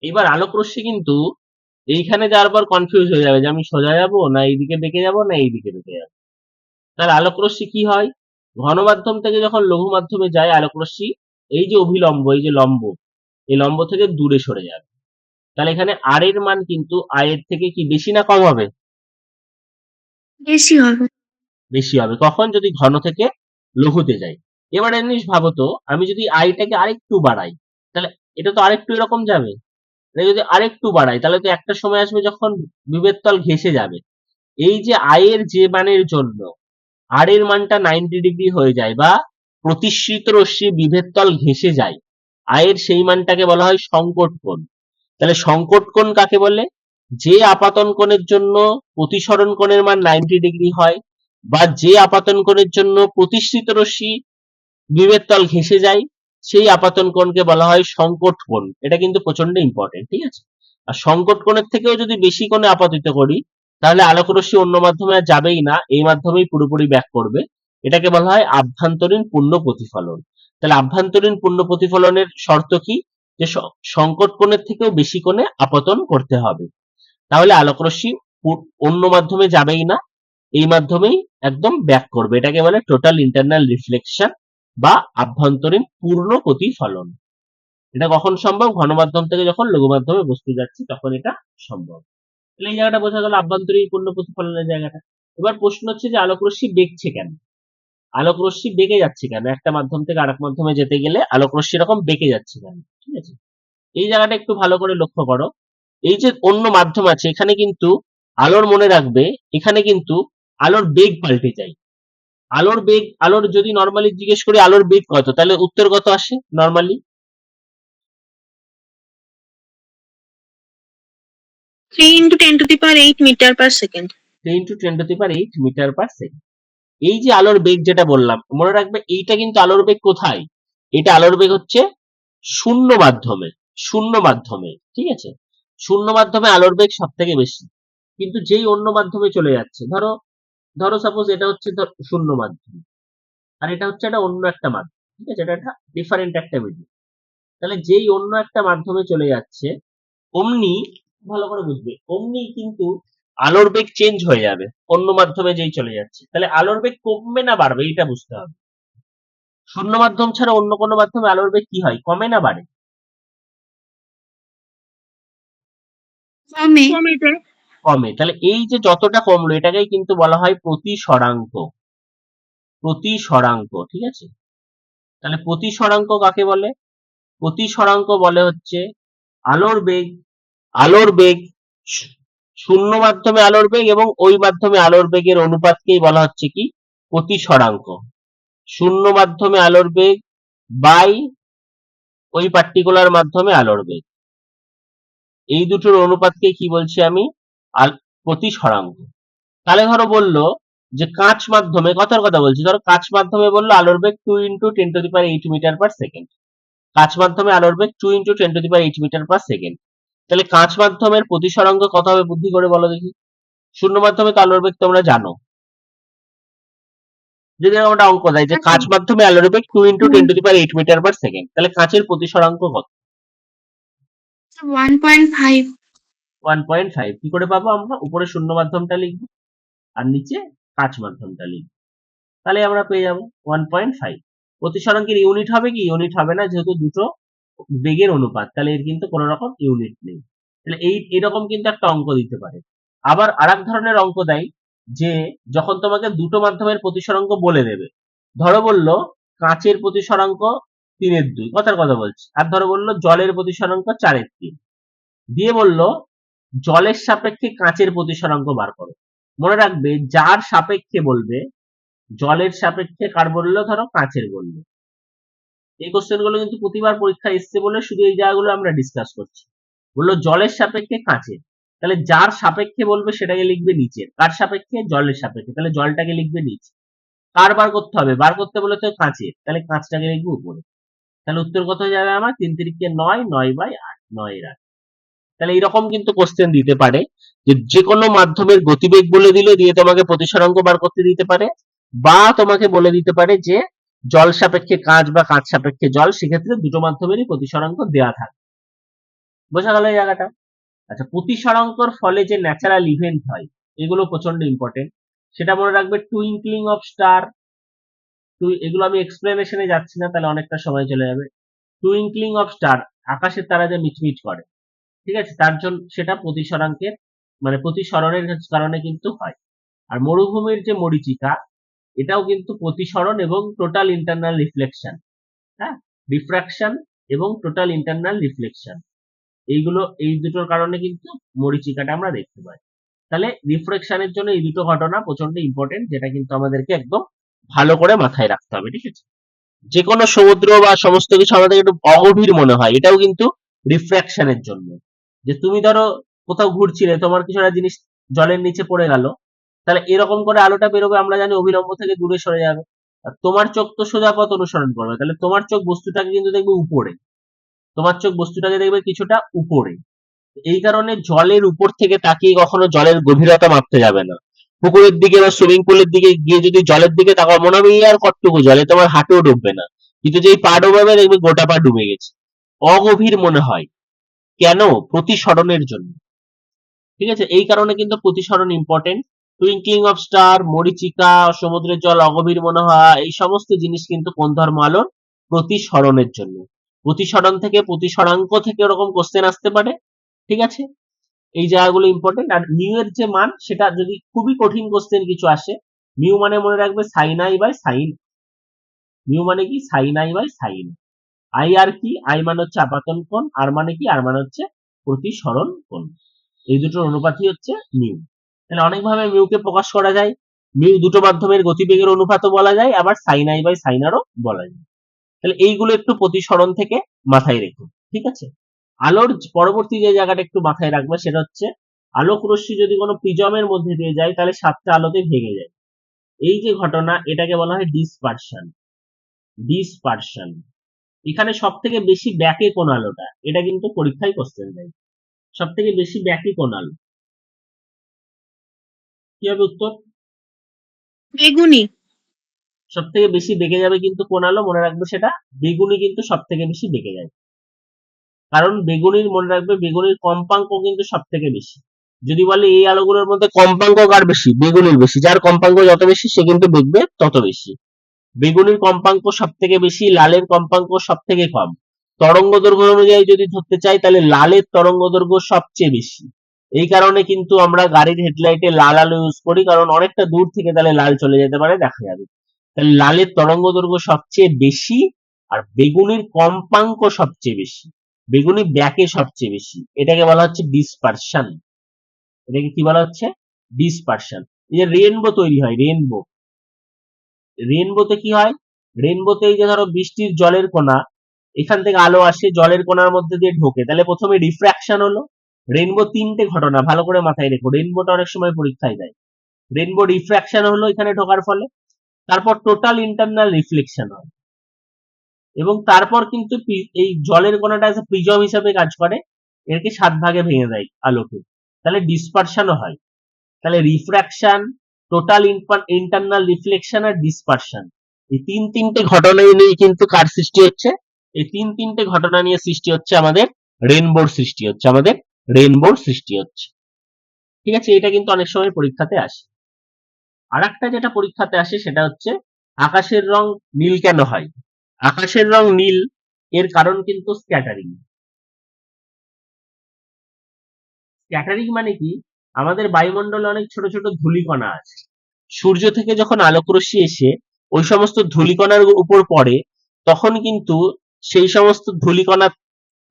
এবার আলোক রশ্মি কিন্তু এইখানে যাওয়ার পর কনফিউজ হয়ে যাবে যে আমি সোজা যাবো না এইদিকে বেঁকে যাবো না এইদিকে বেঁকে যাবো। তাহলে আলোক রশ্মি কি হয়, ঘন মাধ্যম থেকে যখন লঘু মাধ্যমে যায় আলোক রশ্মি, এই যে অভিলম্ব, এই যে লম্ব, এই লম্ব থেকে দূরে সরে যাবে। তাহলে এখানে আর এর মান কিন্তু আই এর থেকে কি বেশি না কম হবে?
বেশি হবে।
বেশি হবে। কখন? যদি ঘন থেকে লঘুতে যাই। এবার একটা জিনিস ভাবো তো, আমি যদি আইটাকে আরেকটু বাড়াই, তাহলে এটা তো আরেকটু এরকম যাবে। এটা যদি আরেকটু বাড়াই তাহলে তো একটা সময় আসবে যখন বিভেদ তল ঘেঁষে যাবে। এই যে আই এর যে মানের জন্য আর এর মানটা 90 ডিগ্রি হয়ে যায়, বা প্রতিসৃত রশ্মি বিভেদ তল ঘেঁষে যায়, আয়ের সেই মানটাকে বলা হয় সংকট কোণ। তাহলে সংকট কোণ কাকে বলে? যে আপাতন কোণের জন্য প্রতিসরণ কোণের মান 90 ডিগ্রি হয়, বা যে আপাতন কোণের জন্য প্রতিসৃত রশ্মি বিভেদ তল ঘেঁষে যায়, সেই আপাতন কোণকে বলা হয় সংকট কোণ। এটা কিন্তু প্রচন্ড ইম্পর্টেন্ট। ঠিক আছে, আর সংকট কোণের থেকেও যদি বেশি কোণে আপতিত করি তাহলে আলোক রশ্মি অন্য মাধ্যমে আর যাবেই না, এই মাধ্যমেই পুরোপুরি ব্যাক করবে। এটাকে বলা হয় আভ্যন্তরীণ পূর্ণ প্রতিফলন। তাহলে আভ্যন্তরীণ পূর্ণ প্রতিফলনের শর্ত কি, যে সংকট কোণের থেকেও বেশি কোণে আপতন করতে হবে, তাহলে আলোক রশ্মি অন্য মাধ্যমে যাবেই না, এই মাধ্যমেই একদম ব্যাক করবে। এটাকে বলে টোটাল ইন্টারনাল রিফ্লেকশন বা আভ্যন্তরীণ পূর্ণ প্রতিফলন। এটা কখন সম্ভব? ঘন মাধ্যম থেকে যখন লঘু মাধ্যমে বস্তু যাচ্ছে তখন এটা সম্ভব। তাহলে এই জায়গাটা বোঝা গেল আভ্যন্তরীণ পূর্ণ প্রতিফলনের জায়গাটা। এবার প্রশ্ন হচ্ছে যে আলোক রশ্মি বেগছে কেন, আলোক রশ্মি বেঁকে যাচ্ছে কেন, একটা মাধ্যম থেকে আরেক মাধ্যমে যেতে গেলে আলোক রশ্মি এরকম বেঁকে যাচ্ছে কেন। ঠিক আছে, এই জায়গাটা একটু ভালো করে লক্ষ্য করো। এই যে অন্য মাধ্যম আছে এখানে কিন্তু আলোর, মনে রাখবে, এখানে কিন্তু আলোর বেগ পাল্টে যায়। আলোর বেগ, আলোর যদি নরমালি জিজ্ঞেস করি আলোর বেগ কত, তাহলে উত্তর কত আসে normally?
3 into 10 to the power 8 meter per second.
3 into 10⁸ metre per second. এই যে আলোর বেগ যেটা বললাম, মনে রাখবে এইটা কিন্তু আলোর বেগ কোথায়, এটা আলোর বেগ হচ্ছে শূন্য মাধ্যমে, শূন্য মাধ্যমে। ঠিক আছে, শূন্য মাধ্যমে আলোর বেগ সব থেকে বেশি, কিন্তু যেই অন্য মাধ্যমে চলে যাচ্ছে, ধরো ধরো সাপোজ এটা হচ্ছে শূন্য মাধ্যম আর এটা হচ্ছে একটা অন্য একটা মাধ্যম। ঠিক আছে, এটা একটা ডিফারেন্ট একটা মিডিয়াম। তাহলে যেই অন্য একটা মাধ্যমে চলে যাচ্ছে, অমনি ভালো করে বুঝবে, অমনি কিন্তু আলোর বেগ চেঞ্জ হয়ে যাবে অন্য মাধ্যমে যেই চলে যাচ্ছে, তাহলে আলোর বেগ কমবে না বাড়বে এটা বুঝতে হবে। শূন্য মাধ্যম ছাড়া অন্য কোনো মাধ্যমে আলোর বেগ কি হয়, কমে না বাড়ে?
কমে।
কমে। তাহলে এই যে যতটা কমলো এটাকেই কিন্তু বলা হয় প্রতিসরাঙ্ক। প্রতিসরাঙ্ক, ঠিক আছে? তাহলে প্রতিসরাঙ্ক কাকে বলে? প্রতিসরাঙ্ক বলে হচ্ছে আলোর বেগ, আলোর বেগ শূন্য মাধ্যমে আলোর বেগ এবং ওই মাধ্যমে আলোর বেগের অনুপাতকেই বলা হচ্ছে কি প্রতিসরাঙ্ক। শূন্য মাধ্যমে আলোর বেগ বাই ওই পার্টিকুলার মাধ্যমে আলোর বেগ, এই দুটোর অনুপাতকে কি বলছি আমি, প্রতিসরাঙ্ক। তাহলে ধরো বললো যে কাঁচ মাধ্যমে, কথার কথা বলছি, ধরো কাঁচ মাধ্যমে বললো আলোর বেগ 2 × 10⁸ মিটার পার সেকেন্ড। কাঁচ মাধ্যমে আলোর বেগ 2 × 10⁸ মিটার পার সেকেন্ড। তাহলে কাঁচ মাধ্যমের প্রতিসরাঙ্ক কত হবে বুদ্ধি করে বলো দেখি। শূন্য মাধ্যমে তো আলোর বেগ তোমরা জানো, যদি আমরা অঙ্ক দেয় যে কাঁচ মাধ্যমে আলোর বেগ 2 × 10⁸ মিটার পার সেকেন্ড, তাহলে কাঁচের প্রতিসরাঙ্ক কত?
1.5।
1.5। কি করে পাবো আমরা? উপরে শূন্য মাধ্যমটা লিখবো আর নিচে কাঁচ মাধ্যমটা লিখবো, তাহলে আমরা পেয়ে যাবো 1.5। প্রতিসরাঙ্কের ইউনিট হবে কি? ইউনিট হবে না, যেহেতু দুটো বেগের অনুপাত, তাহলে এর কিন্তু কোনো রকম ইউনিট নেই। তাহলে এরকম কিন্তু একটা অঙ্ক দিতে পারে। আবার আরেক ধরনের অঙ্ক দেয় যে যখন তোমাকে দুটো মাধ্যমের প্রতিসরাঙ্ক বলে দেবে, ধরো বললো কাঁচের প্রতিসরাঙ্ক 3/2, কথার কথা বলছি, আর ধরো বললো জলের প্রতিসরাঙ্ক 4/3, দিয়ে বললো জলের সাপেক্ষে কাঁচের প্রতিসরাঙ্ক বার করো। মনে রাখবে যার সাপেক্ষে বলবে, জলের সাপেক্ষে কার বললো, ধরো কাঁচের বললো। এই কোশ্চেন গুলো কিন্তু প্রতিবার পরীক্ষায় এসছে বলে শুধু এই জায়গাগুলো আমরা ডিসকাস করছি। বললো জলের সাপেক্ষে কাঁচের, তাহলে যার সাপেক্ষে বলবে সেটাকে লিখবে নিচের, কার সাপেক্ষে, জলের সাপেক্ষে, তাহলে জলটাকে লিখবে নিচে। কার বার করতে হবে? বার করতে বলে তো কাঁচের, তাহলে কাঁচটাকে লিখবে উপরে। তাহলে উত্তর কত যাবে আমার? 3 × 3 = 9, 9/8, 9/8। তাহলে এরকম কিন্তু কোশ্চেন দিতে পারে যে যে কোনো মাধ্যমের গতিবেগ বলে দিল, দিয়ে তোমাকে প্রতিসরাঙ্ক বার করতে দিতে পারে, বা তোমাকে বলে দিতে পারে যে জল সাপেক্ষে কাঁচ বা কাঁচ সাপেক্ষে জল, সেক্ষেত্রে দুটো মাধ্যমেরই প্রতিসরাঙ্ক দেওয়া থাকে। বোঝা গেল এই জায়গাটা? আচ্ছা, প্রতিসরাঙ্কর ফলে যে ন্যাচারাল ইভেন্ট হয় এগুলো প্রচন্ড ইম্পর্টেন্ট, সেটা মনে রাখবে। টুইঙ্কলিং অফ স্টার, এগুলো আমি এক্সপ্লেনেশনে যাচ্ছি না, তাহলে অনেকটা সময় চলে যাবে। টুইঙ্কলিং অফ স্টার, আকাশের তারা যে মিচমিচ করে, ঠিক আছে, তার জন্য সেটা প্রতিসরাঙ্কের মানে প্রতিসরণের কারণে কিন্তু হয়। আর মরুভূমির যে মরীচিকা, এটাও কিন্তু প্রতিসরণ এবং টোটাল ইন্টারনাল রিফ্লেকশন, হ্যাঁ, রিফ্রাকশন এবং টোটাল ইন্টারনাল রিফ্লেকশন, এইগুলো এই দুটোর কারণে কিন্তু মরীচিকাটা আমরা দেখতে পাই। তাহলে রিফ্লেকশনের জন্য এই দুটো ঘটনা প্রচন্ড ইম্পর্টেন্ট, যেটা কিন্তু আমাদেরকে একদম ভালো করে মাথায় রাখতে হবে, ঠিক আছে? যে কোনো সমুদ্র বা সমস্ত কিছু আমাদের একটু অগভীর মনে হয়, এটাও কিন্তু রিফ্রাকশনের জন্য। যে তুমি ধরো কোথাও ঘুরছিলে, তোমার কিছু একটা জিনিস জলের নিচে পড়ে গেল, তাহলে এরকম করে আলোটা বেরোবে, আমরা জানি অভিলম্ব থেকে দূরে সরে যাবে, আর তোমার চোখ তো সোজা পথ অনুসরণ করবে, তাহলে তোমার চোখ বস্তুটাকে কিন্তু দেখবে উপরে, তোমার চোখ বস্তুটাকে দেখবে কিছুটা উপরে। এই কারণে জলের উপর থেকে তাকিয়ে কখনো জলের গভীরতা মাপতে যাবে না। পুকুরের দিকে বা সুইমিং পুলের দিকে গিয়ে যদি জলের দিকে তাকাও, মনে হবে আর কতটুকু জলে, তোমার হাঁটুও ডুববে না, কিন্তু যেই পা ডুবাবে দেখবে গোটা পা ডুবে গেছে, অগভীর মনে হয়। কেন? প্রতিসরণের জন্য, ঠিক আছে? এই কারণে কিন্তু প্রতিসরণ ইম্পর্টেন্ট। টুইঙ্কলিং অফ স্টার, মরীচিকা, সমুদ্রের জল অগভীর মনে হওয়া, এই সমস্ত জিনিস কিন্তু কোন ধর্ম আলোর? প্রতিসরণের জন্য। প্রতিসরণ থেকে প্রতিসরাঙ্ক থেকে ওরকম কোশ্চেন আসতে পারে, ঠিক আছে? এই জায়গাগুলো ইম্পর্টেন্ট। আর মিউ এর যে মান, সেটা যদি খুবই কঠিন কোশ্চেন কিছু আসে, মিউ মানে মনে রাখবে sine i by sine, mu মানে কি? Sine i by sine. I আর কি? আই মানে হচ্ছে আপাতন কোণ, আর মানে কি? আর মানে হচ্ছে প্রতিসরণ কোণ। এই দুটোর অনুপাতই হচ্ছে মিউ। তাহলে অনেকভাবে মিউকে প্রকাশ করা যায়। মিউ দুটো মাধ্যমের গতিবেগের অনুপাতও বলা যায়, আবার সাইন আই বাই সাইন আরও বলা যায়। তাহলে এইগুলো একটু প্রতিসরণ থেকে মাথায় রেখো, ঠিক আছে? আলোর পরবর্তী যে জায়গাটা একটু মাথায় রাখবে সেটা হচ্ছে আলোক রশ্মি যদি কোনো প্রিজমের মধ্যে দিয়ে যায়, তাহলে 7টা আলোতে ভেঙে যায়। এই যে ঘটনা, এটাকে বলা হয় ডিসপারশন। ডিসপারশন। এখানে সব থেকে বেশি ব্যাকে কোন আলোটা, এটা কিন্তু পরীক্ষায় কোশ্চেন দেয়। সব থেকে বেশি ব্যাকে কোন আলো? কি হবে উত্তর?
বেগুনি।
সব থেকে বেশি বেঁকে যাবে কিন্তু কোন আলো? মনে রাখবে সেটা বেগুনি, কিন্তু সব থেকে বেশি বেঁকে যায়। কারণ বেগুনির, মনে রাখবে বেগুনির কম্পাঙ্ক কিন্তু সব থেকে বেশি। যদি বলে এই আলোগুলোর মধ্যে কম্পাঙ্ক কার বেশি, বেগুনির বেশি, যার কম্পাঙ্ক যত বেশি সে কিন্তু দেখবে তত বেশি। বেগুনির কম্পাঙ্ক সব থেকে বেশি, লালের কম্পাঙ্ক সব থেকে কম। তরঙ্গ দৈর্ঘ্য অনুযায়ী যদি ধরতে চাই তাহলে লালের তরঙ্গ দৈর্ঘ্য সবচেয়ে বেশি। এই কারণে কিন্তু আমরা গাড়ির হেডলাইটে লাল আলো ইউজ করি, কারণ অনেকটা দূর থেকে তাহলে লাল চলে যেতে পারে, দেখা যাবে। তাহলে লালের তরঙ্গ দৈর্ঘ্য সবচেয়ে বেশি আর বেগুনির কম্পাঙ্ক সবচেয়ে বেশি, বেগুনি ব্যাকে সবচেয়ে বেশি। এটাকে বলা হচ্ছে ডিসপারশন। এটাকে কি বলা হচ্ছে? ডিসপারশন। এই যে রেইনবো তৈরি হয়, রেইনবো, রেইনবোতে কি হয়? রেইনবোতে এই যে ধরো বৃষ্টির জলের কণা, এখান থেকে আলো আসে জলের কণার মধ্যে দিয়ে ঢোকে, তাহলে প্রথমে রিফ্র্যাকশন হলো। রেইনবো তিনটে ঘটনা ভালো করে মাথায় রেখো, রেইনবোটা অনেক সময় পরীক্ষায় দেয়। রেইনবো রিফ্র্যাকশন হলো এখানে ঢোকার ফলে, তারপর টোটাল ইন্টারনাল রিফ্লেকশন হয়, এবং তারপর কিন্তু এই জলের কণাটা এজ প্রিজম হিসাবে কাজ করে, এরকে 7 ভাগে ভেঙে দেয় আলোকে, তাহলে ডিসপারশনও হয়। তাহলে রিফ্র্যাকশন, টোটাল ইন্টারনাল রিফ্লেকশন আর ডিসপারশন, এই তিনটে ঘটনা নিয়ে কিন্তু কার সৃষ্টি হচ্ছে? এই তিনটে ঘটনা নিয়ে সৃষ্টি হচ্ছে আমাদের রেইনবোর সৃষ্টি হচ্ছে, আমাদের রেইনবোর সৃষ্টি হচ্ছে। ঠিক আছে, এটা কিন্তু অনেক সময় পরীক্ষাতে আসে। আরেকটা যেটা পরীক্ষাতে আসে সেটা হচ্ছে আকাশের রং নীল কেন হয়? আকাশের রং নীল এর কারণ কিন্তু স্ক্যাটারিং। স্ক্যাটারিং মানে কি? আমাদের বায়ুমণ্ডলে অনেক ছোট ছোট ধূলিকণা আছে, সূর্য থেকে যখন আলোকরশ্মি এসে ওই সমস্ত ধূলিকণার উপর পড়ে, তখন কিন্তু সেই সমস্ত ধূলিকণা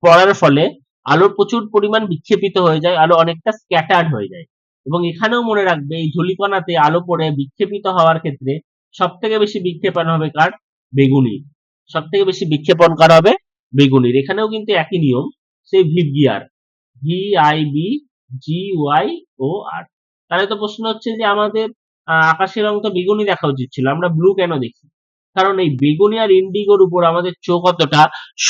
পড়ার ফলে আলো প্রচুর পরিমাণ বিক্ষেপিত হয়ে যায়, আলো অনেকটা স্ক্যাটার্ড হয়ে যায়। এবং এখানেও মনে রাখবে এই ধূলিকণাতে আলো পড়ে বিক্ষেপিত হওয়ার ক্ষেত্রে সব থেকে বেশি বিক্ষেপণ হবে কার? বেগুনির। সব থেকে বেশি বিক্ষেপণ কার হবে? বেগুনির। এখানেও কিন্তু একই নিয়ম, সেই ভিবগিয়ার, VIBGYOR। তাহলে তো প্রশ্ন হচ্ছে যে আমাদের আকাশের রং তো বেগুনি দেখা উচিত ছিল, আমরা ব্লু কেন দেখি? কারণ এই বেগুনি আর ইন্ডিগোর উপর আমাদের চোখ অতটা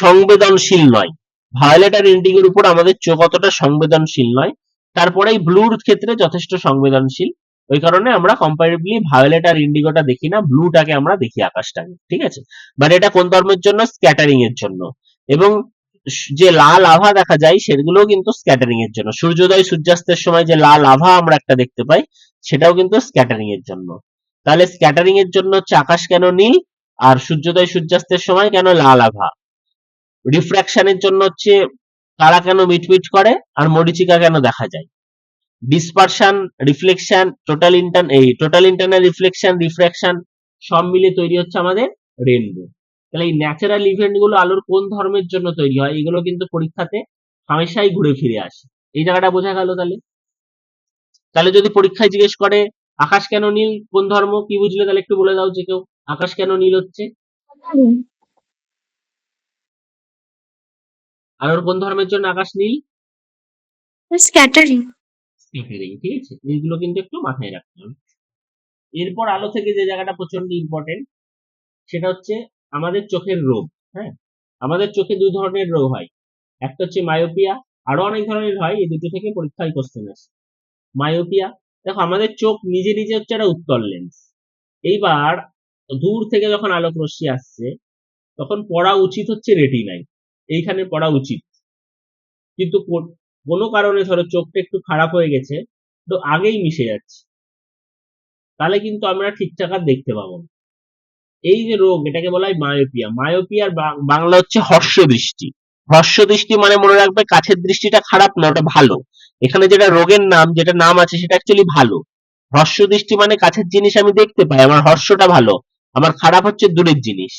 সংবেদনশীল নয়, ভায়োলেট আর ইন্ডিগোর উপর আমাদের চোখ অতটা সংবেদনশীল নয়, তারপরে এই ব্লুর ক্ষেত্রে যথেষ্ট সংবেদনশীল। ওই কারণে আমরা কম্পারেটিভলি ভায়োলেট আর ইন্ডিগোটা দেখি না, ব্লুটাকে আমরা দেখি, আকাশটাকে। ঠিক আছে, বাট এটা কোন ধর্মের জন্য? স্ক্যাটারিং এর জন্য। এবং যে লাল আভা দেখা যায় সেগুলোও কিন্তু স্ক্যাটারিং এর জন্য। সূর্যোদয় সূর্যাস্তের সময় যে লাল আভা আমরা একটা দেখতে পাই, সেটাও কিন্তু স্ক্যাটারিং এর জন্য। তাহলে স্ক্যাটারিং এর জন্য হচ্ছে আকাশ কেন নীল, আর সূর্যোদয় সূর্যাস্তের সময় কেন লাল আভা। রিফ্র্যাকশনের জন্য হচ্ছে তারা কেন মিটমিট করে আর মরীচিকা কেন দেখা যায়। Dispersion, reflection, total internal reflection, refraction সব মিলে তৈরি হচ্ছে আমাদের রেইনবো। তাহলে এই ন্যাচারাল ইভেন্ট গুলো আলোর কোন ধর্মের জন্য তৈরি হয়, এগুলো কিন্তু পরীক্ষাতে হামেশাই ঘুরে ফিরে আসে। এই জায়গাটা বোঝা গেল। তাহলে তাহলে যদি পরীক্ষায় জিজ্ঞেস করে আকাশ কেন নীল, কোন ধর্ম, কি বুঝলে? তাহলে একটু বলে দাও যে কেউ, আকাশ কেন নীল হচ্ছে, আলোর কোন ধর্মের জন্য আকাশ নীল?
স্ক্যাটারিং।
স্ক্যাটারিং। ঠিক আছে, এইগুলো কিন্তু একটু মাথায় রাখতে হবে। এরপর আলো থেকে যে জায়গাটা প্রচন্ড ইম্পর্টেন্ট, সেটা হচ্ছে আমাদের চোখের রোগ। হ্যাঁ, আমাদের চোখে দুই ধরনের রোগ হয়, একটা হচ্ছে মায়োপিয়া, আরো অনেক ধরনের হয়, এই দুটো থেকে পরীক্ষায় কোশ্চেন আসে। মায়োপিয়া, দেখো আমাদের চোখ নিজে নিজে হচ্ছে একটা উত্তল লেন্স। এইবার দূর থেকে যখন আলোক রশ্মি আসছে তখন পড়া উচিত হচ্ছে রেটিনায়, এইখানে পড়া উচিত, কিন্তু কোনো কারণে ধরো চোখটা একটু খারাপ হয়ে গেছে, তো আগেই মিশে যাচ্ছে, তাহলে কিন্তু আমরা ঠিকঠাক আর দেখতে পাবো না। এই যে রোগ, এটাকে বলা হয় মায়োপিয়া। মায়োপিয়ার বাংলা হচ্ছে হর্ষ দৃষ্টি। হর্ষ দৃষ্টি মানে মনে রাখবে কাছের দৃষ্টিটা খারাপ না, ওটা ভালো। এখানে যেটা রোগের নাম, যেটা নাম আছে সেটা অ্যাকচুয়ালি ভালো। হর্ষ দৃষ্টি মানে কাছের জিনিস আমি দেখতে পাই, আমার হর্ষটা ভালো, আমার খারাপ হচ্ছে দূরের জিনিস।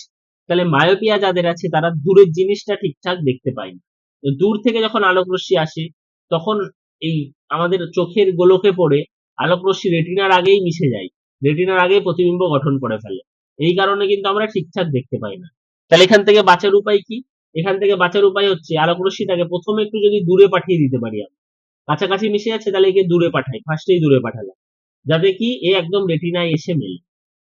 তাহলে মায়োপিয়া যাদের আছে তারা দূরের জিনিসটা ঠিকঠাক দেখতে পায় না। তো দূর থেকে যখন আলোক রশ্মি আসে তখন এই আমাদের চোখের গোলকে পড়ে আলোক রশ্মি রেটিনার আগেই মিশে যায়, রেটিনার আগেই প্রতিবিম্ব গঠন করে ফেলে, এই কারণে কিন্তু আমরা ঠিকঠাক দেখতে পাই না। তাহলে এখান থেকে বাঁচার উপায় কি? এখান থেকে বাঁচার উপায় হচ্ছে আলোক রশ্মিটাকে প্রথমে একটু যদি দূরে পাঠিয়ে দিতে পারি, আমরা কাছাকাছি মিশে যাচ্ছে তাহলে একে দূরে পাঠাই, ফার্স্টেই দূরে পাঠালাম, যাতে কি এ একদম রেটিনায় এসে মেলে।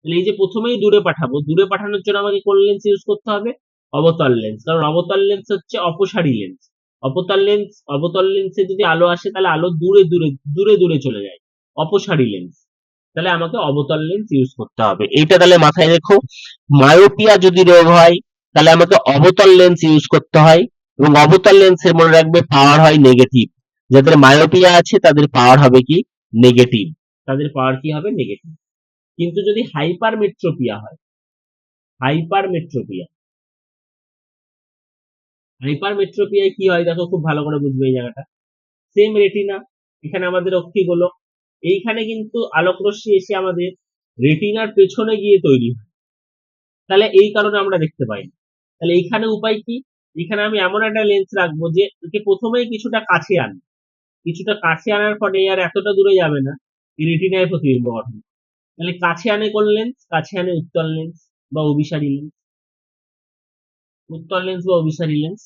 তাহলে এই যে প্রথমেই দূরে পাঠাবো, দূরে পাঠানোর জন্য আমাকে কোন লেন্স ইউজ করতে হবে? অবতল লেন্স, কারণ অবতল লেন্স হচ্ছে অপসারী লেন্স। অবতল লেন্সে যদি আলো আসে তাহলে আলো দূরে দূরে দূরে দূরে চলে যায়, অপসারী লেন্স। তাহলে আমাকে অবতল লেন্স ইউজ করতে হবে, এইটা তাহলে মাথায় রেখো। মায়োপিয়া যদি রোগ হয় তাহলে আমাকে অবতল লেন্স ইউজ করতে হয়, এবং অবতল লেন্সের মনে রাখবে পাওয়ার হয় নেগেটিভ। যাদের মায়োপিয়া আছে তাদের পাওয়ার হবে কি নেগেটিভ, তাদের পাওয়ার কি হবে নেগেটিভ। কিন্তু যদি হাইপারমেট্রোপিয়া হয়, হাইপারমেট্রোপিয়া, হাইপারমেট্রোপিয়ায় কি হয় দেখো, খুব ভালো করে বুঝবে এই জায়গাটা। সেম রেটিনা, এখানে আমাদের অক্ষিগোলক, এইখানে কিন্তু আলোক রশ্মি এসে আমাদের রেটিনার পেছনে গিয়ে তৈরি হয়, তাহলে এই কারণে আমরা দেখতে পাই না। তাহলে এইখানে উপায় কি, এখানে আমি এমন একটা লেন্স রাখবো যে একে প্রথমেই কিছুটা কাছে আনবো, কিছুটা কাছে আনার ফলে আর এতটা দূরে যাবে না, রেটিনায় প্রতিবিম্ব গঠন। তাহলে কাছে আনে কোন লেন্স, কাছে আনে উত্তল লেন্স বা অভিসারী লেন্স, উত্তল লেন্স বা অভিসারী লেন্স।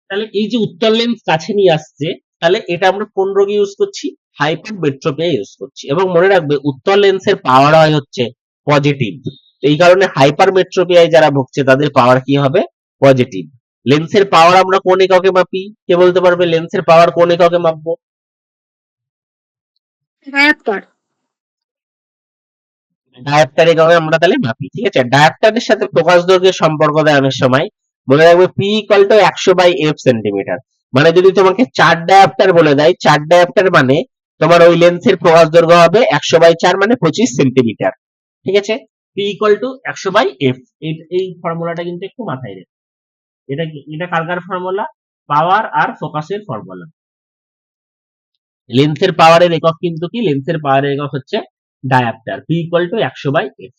তাহলে এই যে উত্তল লেন্স কাছে নিয়ে আসছে, তাহলে এটা আমরা কোন রোগে ইউজ করছি, হাইপারমেট্রোপিয়া ইউজ করছি। এবং মনে রাখবে উত্তল লেন্সের পাওয়ার হয় হচ্ছে পজিটিভ, এই কারণে হাইপারমেট্রোপিয়ায় যারা ভুগছে তাদের পাওয়ার কি হবে পজিটিভ। লেন্সের পাওয়ার আমরা কোন এককে মাপি, কে বলতে পারবে লেন্সের পাওয়ার কোন এককে মাপবো?
ডায়াপ্টার।
ডায়াপ্টার এককে আমরা তাহলে মাপি, ঠিক আছে। ডায়াপ্টারের সাথে প্রকাশ দৈর্ঘ্যের সম্পর্ক দেওয়ার সময় মনে রাখবে P equal to 100/f centimetre. মানে যদি তোমাকে 4 ডায়াপ্টার বলে দেয়, 4 ডায়াপ্টার মানে তোমার ওই লেন্সের প্রকাশ দৈর্ঘ্য হবে 100/4 মানে 25 সেন্টিমিটার, ঠিক আছে। পি ইকুয়াল টু 100/f, এই ফর্মুলাটা কিন্তু একটু মাথায় রেখো। এটা কার ফর্মুলা, পাওয়ার আর ফোকাসের ফর্মুলা। লেন্সের পাওয়ারের একক কিন্তু কি, লেন্সের পাওয়ারের একক হচ্ছে dioptre, P equal to 100/f।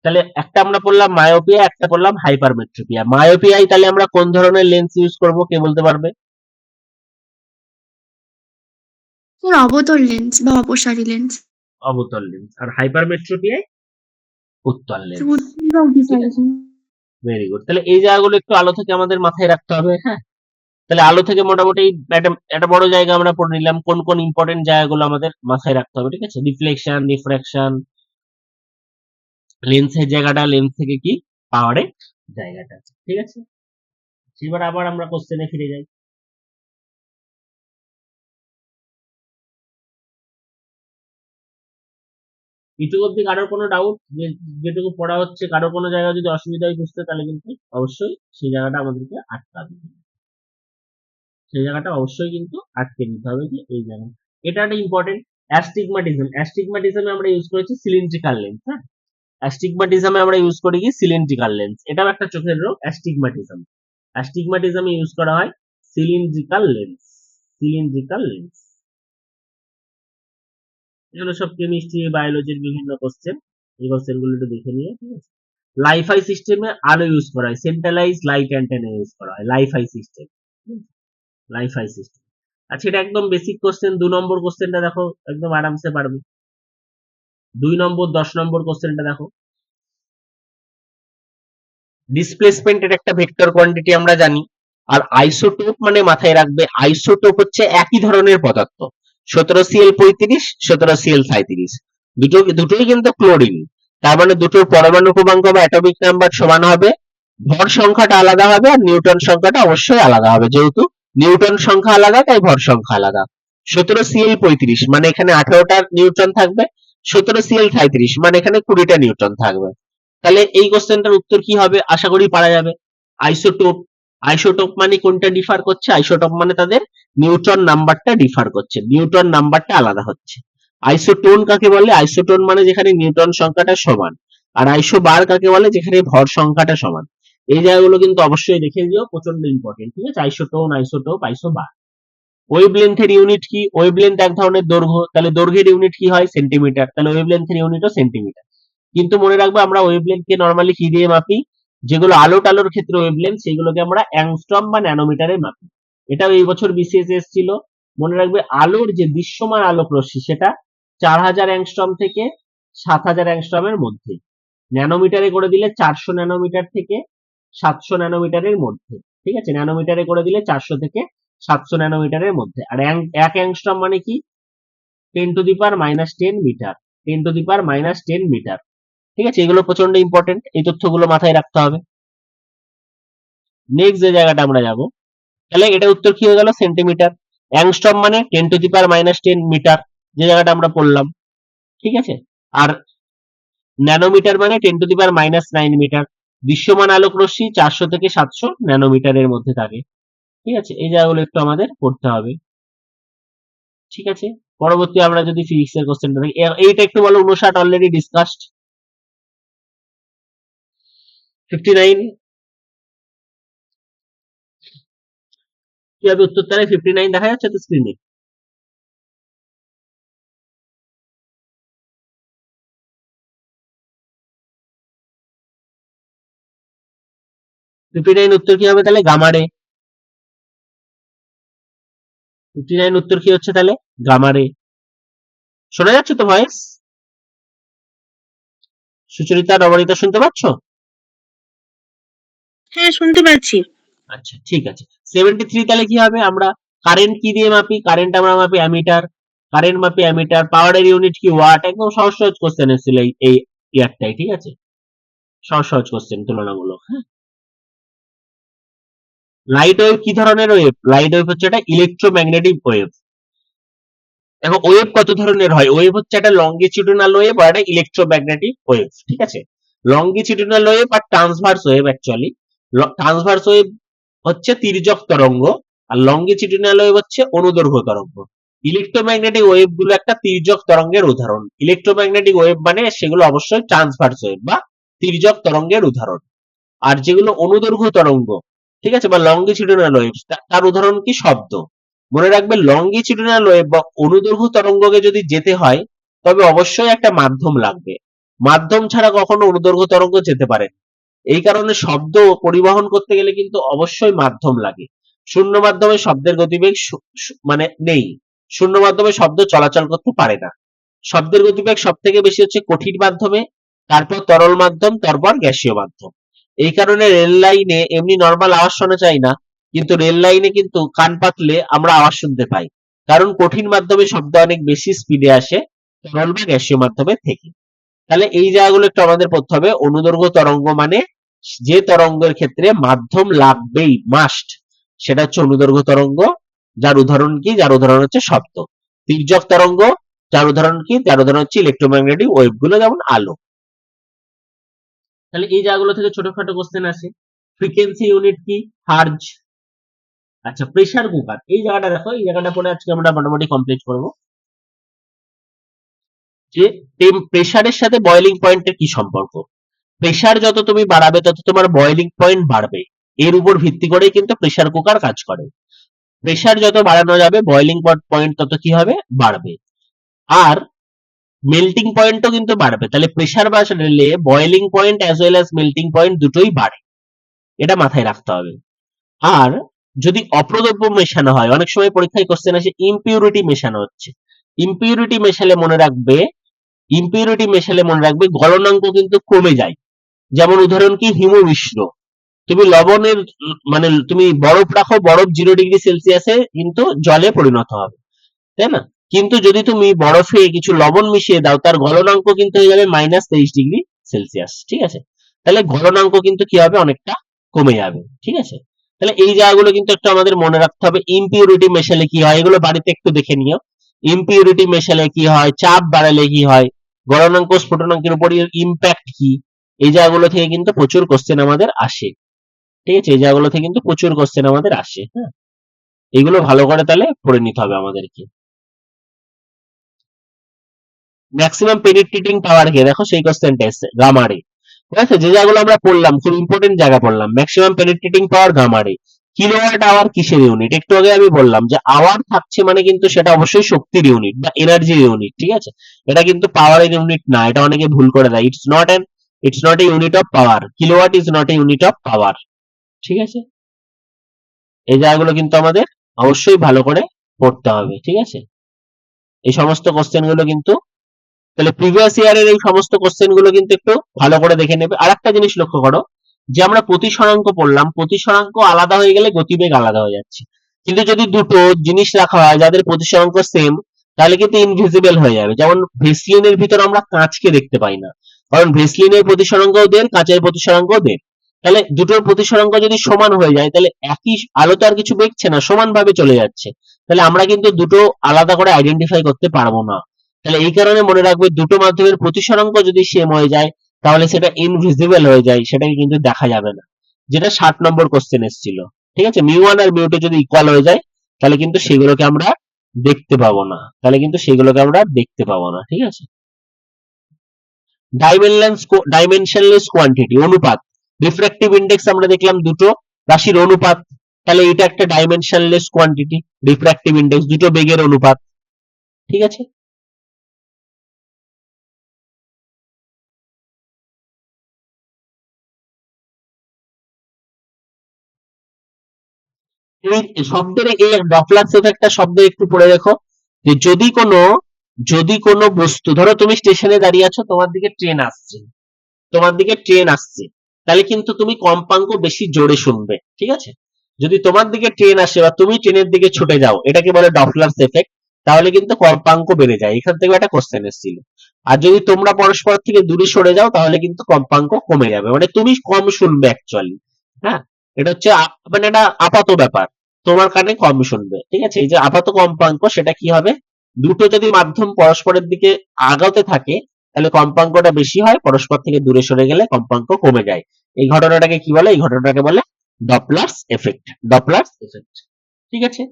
তাহলে একটা আমরা পড়লাম মায়োপিয়া, একটা পড়লাম হাইপারমেট্রোপিয়া। মায়োপিয়ায় তাহলে আমরা কোন ধরনের লেন্স ইউজ করব, কে বলতে পারবে?
স্যার অবতল লেন্স বা অপসারী লেন্স।
অবতল লেন্স। আর হাইপারমেট্রোপিয়ায় উত্তল লেন্স,
উত্তল বা
ঠিক
অভিসারী
আছে।
লেন্স।
Very good. তাহলে এই জায়গাগুলো একটু আলো থেকে আমাদের মাথায় রাখতে হবে, হ্যাঁ। তাহলে আলো থেকে মোটামুটি একটা বড় জায়গা আমরা পড়ে নিলাম, কোন কোন ইম্পর্টেন্ট জায়গাগুলো আমাদের মাথায় রাখতে হবে, ঠিক আছে। রিফ্লেকশন, রিফ্রাকশন, লেন্সের জায়গাটা, লেন্স থেকে কি পাওয়ারের জায়গাটা, ঠিক আছে। এবার আবার আমরা কোশ্চেনে ফিরে যাই। এটুকু অব্দি কারোর কোনো ডাউট, যেটুকু পড়া হচ্ছে কারোর কোনো জায়গায় যদি অসুবিধা হয় বুঝতে, তাহলে কিন্তু অবশ্যই সেই জায়গাটা আমাদেরকে আটকাবে, সেই জায়গাটা অবশ্যই কিন্তু আটকে নিতে হবে যে এই জায়গা। এটা একটা ইম্পর্টেন্ট। অ্যাস্টিগমাটিজম, অ্যাস্টিগমাটিজমে আমরা ইউজ করেছি সিলিন্ড্রিক্যাল লেন্স, হ্যাঁ। অ্যাস্টিগমাটিজমে আমরা ইউজ করি কি সিলিন্ড্রিক্যাল লেন্স, এটাও একটা চোখের রোগ অ্যাস্টিগমাটিজম। অ্যাস্টিগমাটিজমে ইউজ করা হয় সিলিন্ড্রিক্যাল লেন্স, সিলিন্ড্রিক্যাল লেন্স। এগুলো সব কেমিস্ট্রি বায়োলজির বিভিন্ন কোশ্চেন, এই কোশ্চেন গুলো একটু দেখে নিয়ে, ঠিক আছে। লাইফাই সিস্টেমে আলো ইউজ করা হয়, সেন্ট্রালাইজ লাইট অ্যান্টেনা ইউজ করা হয় লাইফাই সিস্টেম, লাইফাই সিস্টেম। আচ্ছা, এটা একদম বেসিক কোশ্চেন। 2 নম্বর কোশ্চেনটা দেখো, একদম আরামসে পারবে। 2 নম্বর 10 নম্বর কোশ্চেনটা দেখো। ডিসপ্লেসমেন্ট এর একটা ভেক্টর কোয়ান্টিটি আমরা জানি। আর আইসোটোপ মানে মাথায় রাখবে, আইসোটোপ হচ্ছে একই ধরনের পদার্থ। 17Cl35, 17Cl37, দুটোই কিন্তু ক্লোরিন। তার মানে দুটোর পরমাণু ক্রমাঙ্ক বা অ্যাটমিক নাম্বার সমান হবে, ভর সংখ্যাটা আলাদা হবে আর নিউটন সংখ্যাটা অবশ্যই আলাদা হবে। যেহেতু নিউটন সংখ্যা আলাদা তাই ভর সংখ্যা আলাদা। 17Cl35 মানে এখানে 18টা নিউটন থাকবে, 17Cl37 মানে এখানে 20টা নিউটন থাকবে। তাহলে এই কোশ্চেনটার উত্তর কি হবে, আশা করি পারা যাবে। আইসোটোপ, আইসোটোপ মানে কোনটা ডিফার করছে, আইসোটোপ মানে তাদের নিউটন নাম্বারটা ডিফার করছে, নিউটন নাম্বারটা আলাদা হচ্ছে। আইসোটোন কাকে বলে, আইসোটোন মানে যেখানে নিউটন সংখ্যাটা সমান। আর আইসোবার কাকে বলে, যেখানে ভর সংখ্যাটা সমান। এই জায়গাগুলো কিন্তু অবশ্যই দেখে দিও, প্রচন্ড ইম্পর্টেন্ট, ঠিক আছে। Isotone, isotope, isobar. ওয়েভলেন্থের ইউনিট কি, ওয়েভলেন্থ এক ধরনের দৈর্ঘ্য, তাহলে দৈর্ঘ্যের ইউনিট কি হয় সেন্টিমিটার, তাহলে ওয়েভলেন্থের ইউনিটও সেন্টিমিটার। কিন্তু মনে রাখবে আমরা ওয়েভলেন্থ কে নরমালি কি দিয়ে মাপি, যেগুলো আলো টালোর ক্ষেত্রে ওয়েভলেন্থ সেগুলোকে আমরা অ্যাংস্ট্রম বা ন্যানোমিটারে মাপি। এটাও এই বছর বিসিএস এসেছিল। মনে রাখবে আলোর যে দৃশ্যমান আলোক রশ্মি সেটা 4000 অ্যাংস্ট্রম থেকে 7000 অ্যাংস্ট্রমের মধ্যে, ন্যানোমিটারে করে দিলে 400 ন্যানোমিটার থেকে 700 ন্যানোমিটারের মধ্যে, ঠিক আছে। ন্যানোমিটারে করে দিলে 400 থেকে 700 ন্যানোমিটারের মধ্যে। আর এক অ্যাংস্ট্রম মানে কি, 10⁻⁻10 মিটার, 10⁻⁻10 মিটার, ঠিক আছে। এগুলো প্রচন্ড ইম্পর্টেন্ট, এই তথ্যগুলো মাথায় রাখতে হবে। নেক্সট যে জায়গাটা আমরা যাব, তাহলে এটা উত্তর কি হয়ে গেল সেন্টিমিটার। অ্যাংস্ট্রম মানে 10⁻10 মিটার, যে জায়গাটা আমরা পড়লাম, ঠিক আছে। আর ন্যানোমিটার মানে 10⁻9 মিটার, দৃশ্যমান আলোক রশ্মি 400 থেকে 700 ন্যানোমিটারের মধ্যে থাকে। ঠিক আছে, এই জায়গাগুলো একটু আমাদের পড়তে হবে। ঠিক আছে, পরবর্তী আমরা যদি ফিজিক্সের কোশ্চেনটা দেখি, এইটা একটু বলো। 59 অলরেডি ডিসকাসড। 59 কিভাবে উত্তর তাহলে 59 দেখা যাচ্ছে তো স্ক্রিনে? উত্তর কি হবে তাহলে? গামা রে। 59 উত্তর কি হচ্ছে তাহলে? গামা রে। শোনা যাচ্ছে তো ভয়েস? সুচরিতা, নবনীতা শুনতে পাচ্ছ?
হ্যাঁ, শুনতে পাচ্ছি।
আচ্ছা, ঠিক আছে। 73 তাহলে কি হবে? আমরা কারেন্ট কি দিয়ে মাপি? কারেন্ট আমরা মাপি অ্যামিটার। কারেন্ট মাপি অ্যামিটার। পাওয়ারের ইউনিট কি? ওয়াট। একদম সহজ সহজ কোশ্চেন এসেছিল এই ইয়ারটাই। ঠিক আছে, সহজ সহজ কোশ্চেন তুলনামূলক। হ্যাঁ, লাইট ওয়েভ কি ধরনের ওয়েভ? লাইট ওয়েভ হচ্ছে একটা ইলেকট্রোম্যাগনেটিক ওয়েভ। দেখো ওয়েভ কত ধরনের হয়? ওয়েভ হচ্ছে একটা লঙ্গিটিউডিনাল ওয়েভ আর একটা ইলেকট্রোম্যাগনেটিক ওয়েভ। ঠিক আছে, লঙ্গিটিউডিনাল ওয়েভ আর transverse wave. Actually transverse wave হচ্ছে তির্যক তরঙ্গ, আর লঙ্গিটিউডিনাল ওয়েভ হচ্ছে অনুদৈর্ঘ্য তরঙ্গ। ইলেকট্রোম্যাগনেটিক ওয়েভ গুলো একটা তির্যক তরঙ্গের উদাহরণ। ইলেকট্রোম্যাগনেটিক ওয়েভ মানে সেগুলো অবশ্যই ট্রান্সভার্স ওয়েভ বা তির্যক তরঙ্গের উদাহরণ। আর যেগুলো অনুদৈর্ঘ্য তরঙ্গ, ঠিক আছে, বা লঙ্গিটিউডিনাল ওয়েভ, তার উদাহরণ কি? শব্দ। মনে রাখবে, লঙ্গিটিউডিনাল ওয়েভ বা অনুদৈর্ঘ্য তরঙ্গকে যদি যেতে হয় তবে অবশ্যই একটা মাধ্যম লাগবে। মাধ্যম ছাড়া কখনো অনুদৈর্ঘ্য তরঙ্গ যেতে পারে না। এই কারণে শব্দ পরিবহন করতে গেলে কিন্তু অবশ্যই মাধ্যম লাগে। শূন্য মাধ্যমে শব্দের গতিবেগ মানে নেই। শূন্য মাধ্যমে শব্দ চলাচল করতে পারে না। শব্দের গতিবেগ সব থেকে বেশি হচ্ছে কঠিন মাধ্যমে, তারপর তরল মাধ্যম, তারপর গ্যাসীয় মাধ্যম। এই কারণে রেল লাইনে এমনি নর্মাল আওয়াজ শোনা যায় না, কিন্তু রেল লাইনে কিন্তু কান পাতলে আমরা আওয়াজ শুনতে পাই। কারণ কঠিন মাধ্যমে শব্দ অনেক বেশি স্পিডে আসে তরল বা গ্যাসীয় মাধ্যমে থেকে। তাহলে এই জায়গাগুলো একটু আমাদের পড়তে হবে। অনুদৈর্ঘ্য তরঙ্গ মানে যে তরঙ্গের ক্ষেত্রে মাধ্যম লাগবেই, মাস্ট, সেটা হচ্ছে অনুদৈর্ঘ্য তরঙ্গ। যার উদাহরণ কি? যার উদাহরণ হচ্ছে শব্দ। তির্যক তরঙ্গ, যার উদাহরণ কি? যার উদাহরণ হচ্ছে ইলেকট্রোম্যাগনেটিক ওয়েভ গুলো, যেমন আলো। তাহলে এই জায়গাগুলো থেকে ছোটখাটো কোশ্চেন আসে। ফ্রিকোয়েন্সি ইউনিট কি? হার্জ। আচ্ছা, প্রেসার কুকার, এই জায়গাটা দেখো, এই জায়গাটা পরে আজকে আমরা মোটামুটি কমপ্লিট করব। যে প্রেসারের সাথে বয়লিং পয়েন্টের কি সম্পর্ক? প্রেসার যত তুমি বাড়াবে তত তোমার বয়লিং পয়েন্ট বাড়বে। এর উপর ভিত্তি করেই কিন্তু প্রেসার কুকার কাজ করে। প্রেসার যত বাড়ানো যাবে বয়লিং পয়েন্ট তত কি হবে? বাড়বে। আর মেল্টিং পয়েন্টও কিন্তু বাড়বে। তাহলে প্রেসার বাড়লে boiling point as well as melting point দুটোই বাড়ে, এটা মাথায় রাখতে হবে। আর যদি অপ্রদ্রব্য মেশানো হয়, অনেক সময় পরীক্ষায় কোশ্চেন আসে ইমপিউরিটি মেশানো হচ্ছে। ইমপিউরিটি মেশালে মনে রাখবে, গলনাঙ্ক কিন্তু কমে যায়। যেমন উদাহরণ কি? হিমবিষ্ণ। তুমি লবণের মানে তুমি বরফ রাখো, বরফ 0°C কিন্তু জলে পরিণত হবে, তাই না? কিন্তু যদি তুমি বরফে কিছু লবণ মিশিয়ে দাও, তার গলনাঙ্ক কিন্তু হয়ে যাবে -23°C। ঠিক আছে, তাহলে গলনাঙ্ক কিন্তু কি হবে? অনেকটা কমে যাবে। ঠিক আছে, তাহলে এই জায়গাগুলো কিন্তু একটু আমাদের মনে রাখতে হবে। ইমপিউরিটি মেশালে কি হয়, এগুলো বাড়িতে একটু দেখে নিও। ইমপিউরিটি মেশালে কি হয়, চাপ বাড়ালে কি হয়, গলনাঙ্ক স্ফুটনাঙ্কের উপর ইম্প্যাক্ট কি, এই জায়গাগুলো থেকে কিন্তু প্রচুর কোশ্চেন আমাদের আসে। ঠিক আছে, এই জায়গাগুলো থেকে কিন্তু প্রচুর কোশ্চেন আমাদের আসে। হ্যাঁ, এগুলো ভালো করে তাহলে পড়ে নিতে হবে আমাদেরকে। ম্যাক্সিমাম পেনিট্রেটিং পাওয়ার কে? দেখো সেই কোশ্চেনটা এসেছে গামা রে। ঠিক আছে, যে জায়গাগুলো আমরা পড়লাম খুব ইম্পর্টেন্ট জায়গা পড়লাম। ম্যাক্সিমাম পেনিট্রেটিং পাওয়ার গামা রে। কিলোওয়াট আওয়ার কিসের ইউনিট? একটু আগে আমি বললাম যে আওয়ার থাকছে মানে কিন্তু সেটা অবশ্যই শক্তির ইউনিট বা এনার্জির ইউনিট। ঠিক আছে, এটা কিন্তু পাওয়ারের ইউনিট না, এটা অনেকে ভুল করে দেয়। It's not a unit of power. Kilowatt is not a unit of power. ঠিক আছে, এই জায়গাগুলো কিন্তু আমাদের অবশ্যই ভালো করে পড়তে হবে। ঠিক আছে, এই সমস্ত কোশ্চেন গুলো কিন্তু, তাহলে প্রিভিয়াস ইয়ারের এই সমস্ত কোশ্চেন গুলো কিন্তু একটু ভালো করে দেখে নেবে। আর একটা জিনিস লক্ষ্য করো, যে আমরা প্রতিসরাঙ্ক পড়লাম, প্রতিসরাঙ্ক আলাদা হয়ে গেলে গতিবেগ আলাদা হয়ে যাচ্ছে। কিন্তু যদি দুটো জিনিস রাখা হয় যাদের প্রতিসরাঙ্ক সেম, তাহলে কিন্তু ইনভিজিবল হয়ে যাবে। যেমন ভেসলিনের ভিতর আমরা কাঁচকে দেখতে পাই না, কারণ ভেসলিনের প্রতিসরাঙ্কও দের, কাঁচের প্রতিসরাঙ্কও দের। তাহলে দুটোর প্রতিসরাঙ্ক যদি সমান হয়ে যায়, তাহলে একই আলো তো আর কিছু বেঁকছে না, সমান ভাবে চলে যাচ্ছে। তাহলে আমরা কিন্তু দুটো আলাদা করে আইডেন্টিফাই করতে পারবো না। তাহলে এই কারণে মনে রাখবে, দুটো মাধ্যমের প্রতিসরাঙ্ক যদি সেম হয়ে যায় তাহলে সেটা ইনভিজিবল হয়ে যায়, সেটাকে কিন্তু দেখা যাবে না, যেটা 60 নম্বর কোশ্চেন এসেছিল। ঠিক আছে, মিউ1 আর মিউ2 যদি ইকুয়াল হয়ে যায় তাহলে কিন্তু সেগুলোকে আমরা দেখতে পাবো না, ঠিক আছে। ডাইমেনশনলেস কোয়ান্টিটি, অনুপাত, রিফ্র্যাক্টিভ ইন্ডেক্স আমরা দেখলাম দুটো রাশির অনুপাত, তাহলে এটা একটা ডাইমেনশনলেস কোয়ান্টিটি, রিফ্র্যাক্টিভ ইন্ডেক্স দুটো বেগের অনুপাত। ঠিক আছে, এই শব্দের এই ডপলার এফেক্টটা শব্দ একটু পড়ে দেখো, যে যদি কোনো বস্তু, ধরো তুমি স্টেশনে দাঁড়িয়ে আছো, তোমার দিকে ট্রেন আসছে, তাহলে কিন্তু তুমি কম্পাঙ্ক বেশি জোরে শুনবে। ঠিক আছে, যদি তোমার দিকে ট্রেন আসে বা তুমি ট্রেনের দিকে ছুটে যাও, এটাকে বলে ডপলার এফেক্ট, তাহলে কিন্তু কম্পাঙ্ক বেড়ে যায়। এখান থেকে একটা কোশ্চেন এসেছিল। আর যদি তোমরা পরস্পর থেকে দূরে সরে যাও তাহলে কিন্তু কম্পাঙ্ক কমে যাবে, মানে তুমি কম শুনবে অ্যাকচুয়ালি। হ্যাঁ, এটা হচ্ছে মানে এটা আপাত ব্যাপার, তোমার কানে কম শুনবে। ঠিক আছে, এই যে আপাত কম্পাঙ্ক, সেটা কি হবে, দুটো যদি মাধ্যম পরস্পরের দিকে আগাতে থাকে তাহলে কম্পাঙ্কটা বেশি হয়, পরস্পর থেকে দূরে সরে গেলে কম্পাঙ্ক কমে যায়। এই ঘটনাটাকে কি বলে, এই ঘটনাটাকে বলে ডপলার্স এফেক্ট। ঠিক আছে,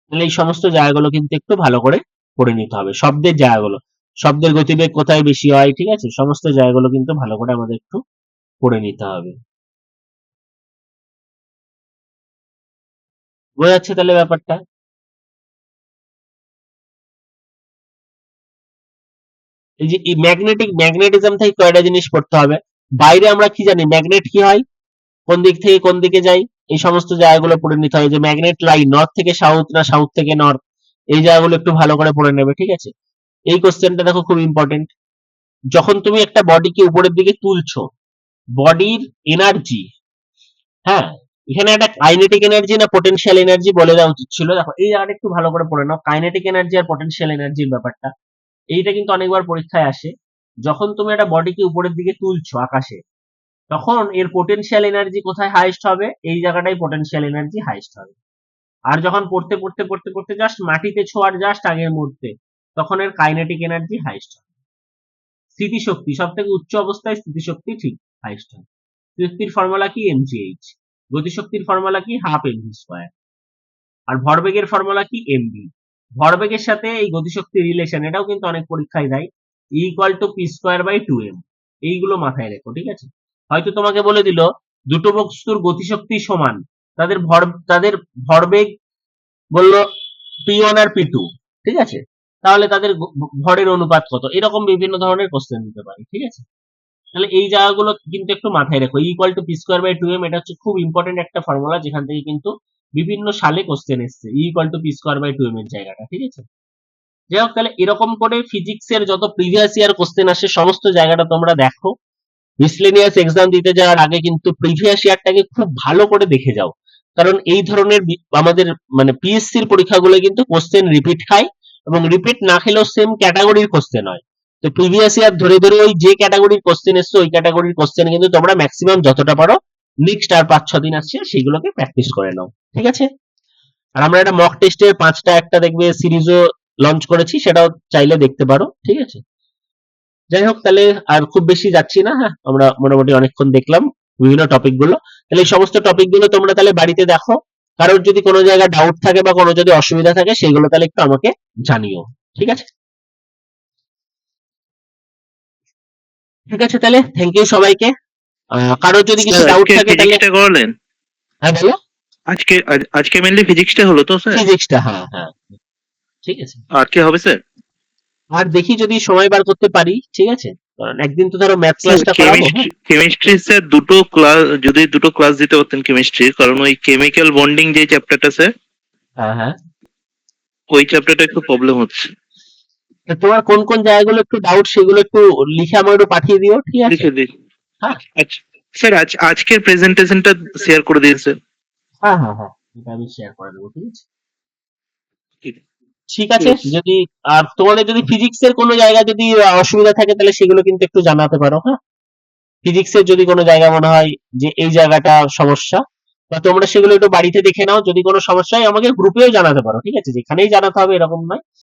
তাহলে এই সমস্ত জায়গাগুলো কিন্তু একটু ভালো করে পড়ে নিতে হবে, শব্দের জায়গাগুলো, শব্দের গতিবেগ কোথায় বেশি হয়, ঠিক আছে, সমস্ত জায়গাগুলো কিন্তু ভালো করে আমাদের একটু পড়ে নিতে হবে। বোঝা যাচ্ছে তাহলে ব্যাপারটা? এই যে ম্যাগনেটিজম থেকে কয়টা জিনিস পড়তে হবে। বাইরে আমরা কি জানি, ম্যাগনেট কি হয়, কোন দিক থেকে কোন দিকে যায়, এই সমস্ত জায়গাগুলো পড়ে নিতে হবে। যে ম্যাগনেট লাইন নর্থ থেকে সাউথ না সাউথ থেকে নর্থ, এই জায়গাগুলো একটু ভালো করে পড়ে নেবে। ঠিক আছে, এই কোশ্চেনটা দেখো খুব ইম্পর্টেন্ট। যখন তুমি একটা বডিকে উপরের দিকে তুলছো, বডির এনার্জি, হ্যাঁ, এখানে একটা কাইনেটিক এনার্জি না পটেনশিয়াল এনার্জি বলে দেওয়া উচিত ছিল। দেখো এই জায়গাটা একটু ভালো করে পড়ে নাও, কাইনেটিক এনার্জি আর পটেনশিয়াল এনার্জির ব্যাপারটা। এইটা কিন্তু অনেকবার পরীক্ষায় আসে। যখন তুমি একটা বডিকে উপরের দিকে তুলছো আকাশে, তখন এর পোটেনশিয়াল এনার্জি কোথায় হাইস্ট হবে, এই জায়গাটাই পোটেনশিয়াল এনার্জি হাইস্ট হবে। আর যখন পড়তে জাস্ট মাটিতে ছোঁয়ার জাস্ট আগের মুহূর্তে, তখন এর কাইনেটিক এনার্জি হাইস্ট হবে। স্থিতিশক্তি, সব থেকে উচ্চ অবস্থায় স্থিতিশক্তি ঠিক হাইস্ট হয়। স্থিতিশক্তির ফর্মুলা কি, mgh। গতিশক্তির ফর্মুলা কি, হাফ mv স্কয়ার। আর ভরবেগের ফর্মুলা কি, mv। ভরবেগের সাথে এই গতিশক্তির রিলেশন, এটাও কিন্তু অনেক পরীক্ষায় দেয়, E=p²/2m। এইগুলো মাথায় রেখো। ঠিক আছে, হয়তো তোমাকে বলে দিল দুটো বস্তুর গতিশক্তি সমান, তাদের ভরবেগ বললো p1 আর p2। ঠিক আছে, তাহলে তাদের ভরের অনুপাত কত, এরকম বিভিন্ন ধরনের কোশ্চেন দিতে পারে। ঠিক আছে, তাহলে এই জায়গাগুলো কিন্তু একটু মাথায় রেখো। E=p²/2m, এটা হচ্ছে খুব ইম্পর্টেন্ট একটা ফর্মুলা, যেখান থেকে কিন্তু বিভিন্ন সালে কোশ্চেন এসছে E=p²/2m এর জায়গাটা। ঠিক আছে, যাই হোক, তাহলে এরকম করে ফিজিক্সের যত প্রিভিয়াস ইয়ার কোশ্চেন আসে সমস্ত জায়গাটা তোমরা দেখো। মিসলেনিয়াস এক্সাম দিতে যাওয়ার আগে কিন্তু প্রিভিয়াস ইয়ারটাকে খুব ভালো করে দেখে যাও, কারণ এই ধরনের আমাদের মানে পিএসসির পরীক্ষাগুলো কিন্তু কোশ্চেন রিপিট খায়, এবং রিপিট না খেলেও সেম ক্যাটাগরির কোশ্চেন হয়। তো প্রিভিয়াস ইয়ার ধরে ধরে ওই যে ক্যাটাগরির কোশ্চেন এসছে ওই ক্যাটাগরির কোশ্চেন কিন্তু তোমরা ম্যাক্সিমাম যতটা পারো নেক্সট আর 5-6 দিন আসছে সেইগুলোকে প্র্যাকটিস করে নাও। ঠিক আছে, আর আমরা একটা মক টেস্টের 5টা একটা দেখবে সিরিজও লঞ্চ করেছি, সেটাও চাইলে দেখতে পারো। ঠিক আছে, যাই হোক, তাহলে আর খুব বেশি যাচ্ছি না। হ্যাঁ, আমরা মোটামুটি অনেকক্ষণ দেখলাম বিভিন্ন টপিক গুলো। তাহলে এই সমস্ত টপিক গুলো তোমরা তাহলে বাড়িতে দেখো, কারোর যদি কোনো জায়গায় ডাউট থাকে বা কোনো যদি অসুবিধা থাকে সেগুলো তাহলে একটু আমাকে জানিও। ঠিক আছে, তাহলে থ্যাংক ইউ সবাইকে। কারোর যদি কিছু ডাউট থাকে তাহলে
করলেন।
হ্যাঁ বলো।
আজকে মেইনলি ফিজিক্সটা হলো তো স্যার?
ফিজিক্সটা, হ্যাঁ হ্যাঁ, ঠিক আছে।
আর কি হবে স্যার?
আর দেখি যদি সময় বার করতে পারি। ঠিক আছে, কারণ একদিন তো ধরো ম্যাথ ক্লাসটা করাবো।
কেমিস্ট্রি স্যার দুটো ক্লাস, যদি দুটো ক্লাস দিতে পারতেন কেমিস্ট্রি, কারণ ওই কেমিক্যাল বন্ডিং যে চ্যাপ্টারটা স্যার,
হ্যাঁ হ্যাঁ,
ওই চ্যাপ্টারটা একটু প্রবলেম হচ্ছে।
তোমার কোন কোন জায়গাগুলো একটু ডাউট সেগুলো একটু লিখে আমাকে একটু পাঠিয়ে দিও। ঠিক আছে,
লিখে দিই।
হ্যাঁ
আচ্ছা স্যার, আজকের প্রেজেন্টেশনটা শেয়ার করে দিন স্যার।
হ্যাঁ হ্যাঁ হ্যাঁ, এটা আমি শেয়ার করে দেবো। ঠিক আছে,
ঠিক
ঠিক আছে। যদি আর তোমাদের যদি ফিজিক্সের কোনো জায়গা যদি অসুবিধা থাকে তাহলে সেগুলো কিন্তু একটু জানাতে পারো। হ্যাঁ, ফিজিক্সের যদি কোনো জায়গা মনে হয় যে এই জায়গাটা সমস্যা, বা তোমরা সেগুলো একটু বাড়িতে দেখে নাও, যদি কোনো সমস্যা হয় আমাকে গ্রুপেও জানাতে পারো। ঠিক আছে, যেখানেই জানাতে হবে এরকম নয়।